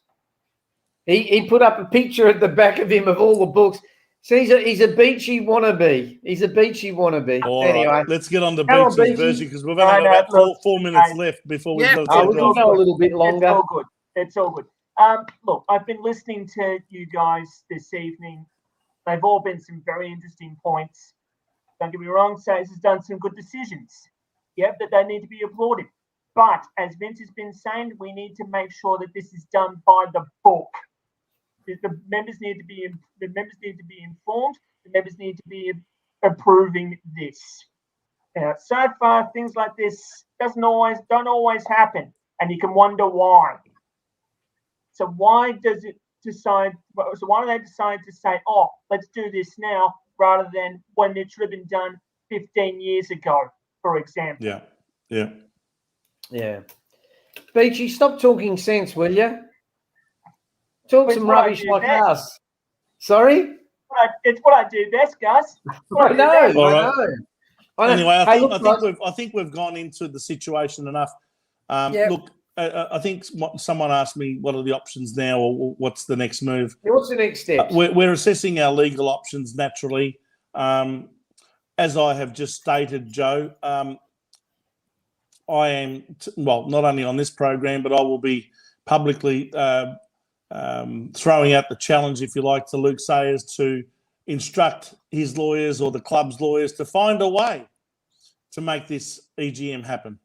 He put up a picture at the back of him of all the books. So he's a Beachy wannabe. He's a Beachy wannabe. All anyway, right, let's get on to Come on, Beachy's Beachy. version because we've only got about 4 minutes left before we've got to we're going to go a little bit longer. It's all good. It's all good. Look, I've been listening to you guys this evening. They've all been some very interesting points. Don't get me wrong, Says has done some good decisions. Yep, that they need to be applauded. But as Vince has been saying, we need to make sure that this is done by the book. The members need to be informed. The members need to be approving this. So far, things like this don't always happen, and you can wonder why. So why do they decide to say, "Oh, let's do this now," rather than when it should have been done 15 years ago, for example? Yeah. Beachy, stop talking sense, will you? Talk some rubbish like us. Sorry? It's what I do best, Gus. I know. Anyway, I think we've gone into the situation enough. Look, I think someone asked me what are the options now, or what's the next move. What's the next step? We're assessing our legal options naturally. As I have just stated, Joe, I am not only on this program, but I will be publicly throwing out the challenge, if you like, to Luke Sayers to instruct his lawyers or the club's lawyers to find a way to make this EGM happen,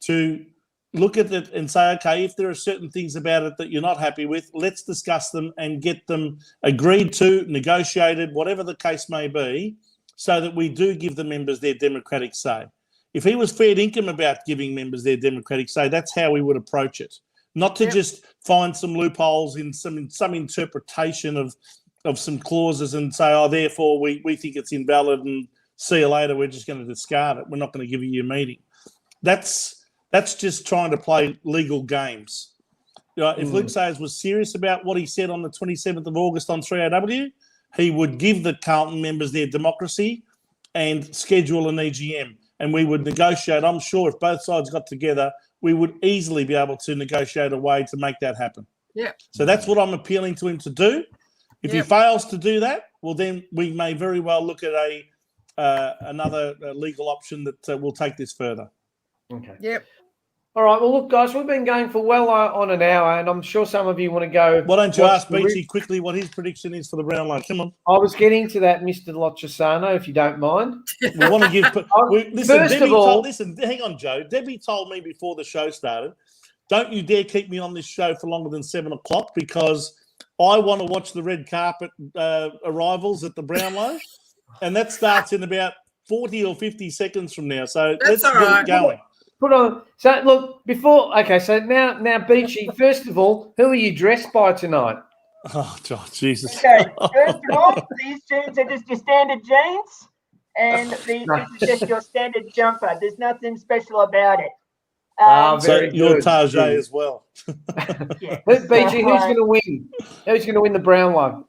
to look at it and say, okay, if there are certain things about it that you're not happy with, let's discuss them and get them agreed to, negotiated, whatever the case may be, so that we do give the members their democratic say. If he was fair dinkum about giving members their democratic say, that's how we would approach it. Not to just find some loopholes in some interpretation of some clauses and say, oh, therefore we think it's invalid and see you later, we're just going to discard it. We're not going to give you your meeting. That's just trying to play legal games. If Luke Sayers was serious about what he said on the 27th of August on 3AW, he would give the Carlton members their democracy and schedule an EGM. And we would negotiate. I'm sure if both sides got together, we would easily be able to negotiate a way to make that happen. Yeah. So that's what I'm appealing to him to do. If he fails to do that, well, then we may very well look at another legal option that will take this further. Okay. Yep. All right. Well, look, guys, we've been going for well on an hour, and I'm sure some of you want to go. Why don't you ask Beachy quickly what his prediction is for the Brownlow? Come on. I was getting to that, Mr. Lochisano, if you don't mind. We want to give. Listen, hang on, Joe. Debbie told me before the show started, don't you dare keep me on this show for longer than 7 o'clock because I want to watch the red carpet arrivals at the Brownlow, and that starts in about 40 or 50 seconds from now. So let's get it going. Put on. So look so now Beachy, first of all, who are you dressed by tonight? Oh Jesus. Okay, first of all, these jeans are just your standard jeans, and this is just your standard jumper. There's nothing special about it. So Very you're good. Tajay as well. Yeah. BG, who's So, going to win? Who's going to win the Brownlow?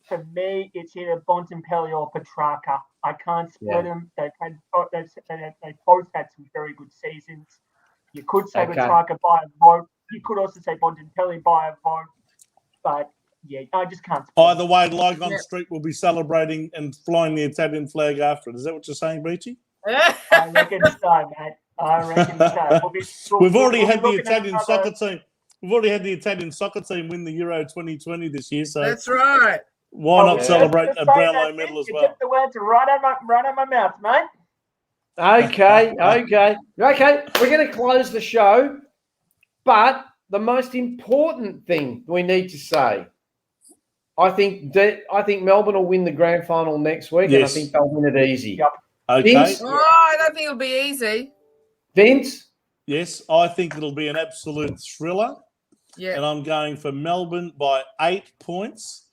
for me, it's either Bontempelli or Petrarca. I can't split them. They've both had some very good seasons. You could say Okay. Petrarca by a vote. You could also say Bontempelli by a vote. But yeah, I just can't split Either way, Lygon Street will be celebrating and flying the Italian flag after it. Is that what you're saying, Beachy? I reckon so, mate. I reckon so. We've already had the looking at Italian soccer team. We've already had the Italian soccer team win the Euro 2020 this year. So That's right. why not Yeah. celebrate a Brownlow that, medal as you well? took the words right out of my mouth, mate. Okay. We're going to close the show, but the most important thing we need to say, I think Melbourne will win the grand final next week, and I Yes. think they'll win it easy. Yep. Okay. Vince? Oh, I don't think it'll be easy. Vince? Yes, I think it'll be an absolute thriller. Yeah. And I'm going for Melbourne by 8 points.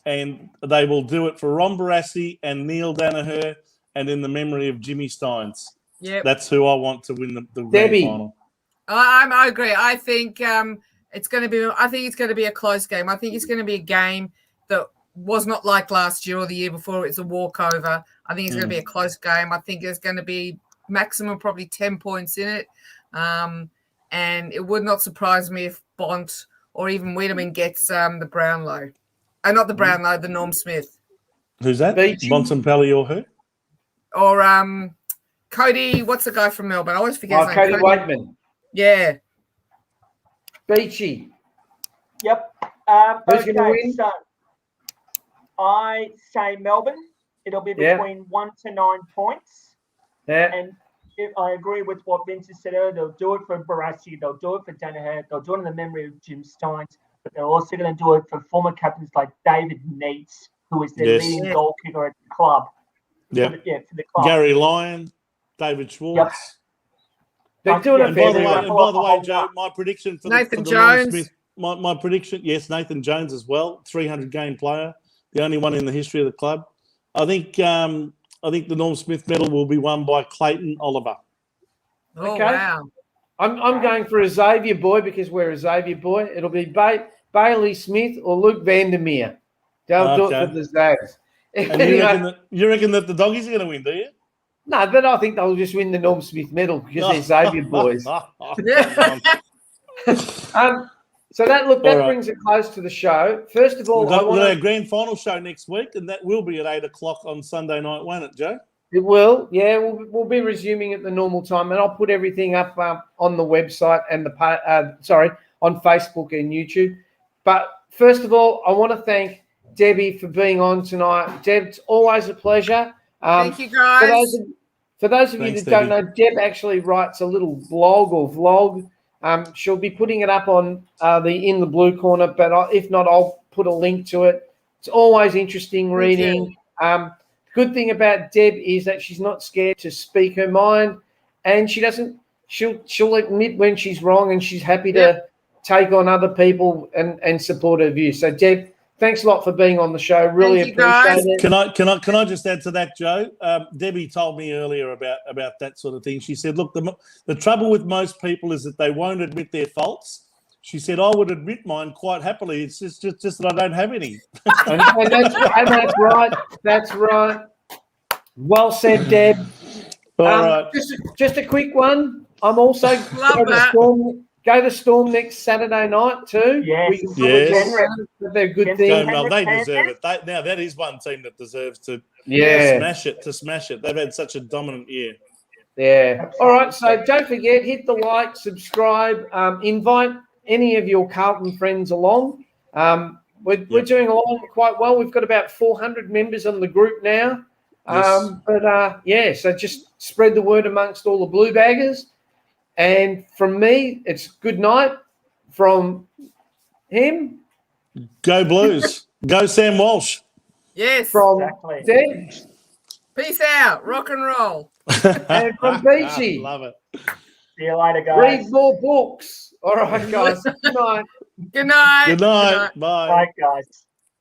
And they will do it for Ron Barassi and Neil Danaher and in the memory of Jimmy Steins. Yeah. That's who I want to win the grand Debbie. final. I agree. I think it's going to be. I think it's going to be a close game. I think it's going to be a game that was not like last year or the year before. It's a walkover. I think it's going to be a close game. I think there's going to be maximum probably 10 points in it, and it would not surprise me if Bont or even Wiedemann gets the Brownlow, not the Brownlow, the Norm Smith Who's that? Beachy. Bontempelli or who? or Cody. What's the guy from Melbourne? I always forget his name. Cody Waitman. Yeah. Beachy. Yep. Who's gonna win? So I say Melbourne. It'll be Yeah. between 1 to 9 points. Yeah. And if I agree with what Vince has said earlier. They'll do it for Barassi. They'll do it for Danaher. They'll do it in the memory of Jim Steins. But they're also going to do it for former captains like David Neitz, who is the Yes. leading goal kicker at the club. Yeah. For the club. Gary Lyon, David Schwartz. They're doing Yeah, it And for by the way, everyone. Joe, my prediction for Nathan the Norm Jones. Smith, my prediction, yes, Nathan Jones as well, 300 game player, the only one in the history of the club. I think the Norm Smith medal will be won by Clayton Oliver. Oh Okay. wow. I'm going for a Xavier boy because we're a Xavier boy. It'll be Bailey Smith or Luke Vandermeer. They'll do it Okay. for the Zags. And you reckon that the doggies are going to win, do you? No, but I think they'll just win the Norm Smith medal because they're Xavier boys. Yeah. So that All right. brings it close to the show. First of all, We've got I want our to. grand final show next week, and that will be at 8 o'clock on Sunday night, won't it, Joe? It will, yeah. We'll be resuming at the normal time, and I'll put everything up on the website and on Facebook and YouTube. But first of all, I want to thank Debbie for being on tonight. Deb, it's always a pleasure. Thank you, guys. For those of you Thanks, that don't Debbie. know, Deb actually writes a little blog or vlog. She'll be putting it up on the In the Blue Corner, but if not, I'll put a link to it. It's always interesting reading. Good thing about Deb is that she's not scared to speak her mind, and she'll admit when she's wrong, and she's happy to take on other people and support her views. So Deb, thanks a lot for being on the show. Really Thank you, guys. appreciate it. Can I just add to that, Joe? Debbie told me earlier about that sort of thing. She said, "Look, the trouble with most people is that they won't admit their faults." She said, "I would admit mine quite happily. It's just that I don't have any." And that's right. That's right. Well said, Deb. All right. Just a quick one. I'm also go to Storm next Saturday night too. Yes. They're good No, things. no, they deserve it. Now that is one team that deserves to smash it. They've had such a dominant year. Yeah. All right. So don't forget, hit the like, subscribe, invite any of your Carlton friends along. We're doing along quite well. We've got about 400 members on the group now. Yes. So just spread the word amongst all the blue baggers. And from me, it's good night. From him, Go Blues. Go Sam Walsh. Yes. from Exactly. Deb, Peace out. Rock and roll. and from Beachy. Love it. See you later, guys. Read more books. All right, guys. Good night. Good night. Good night. Bye. Bye, guys.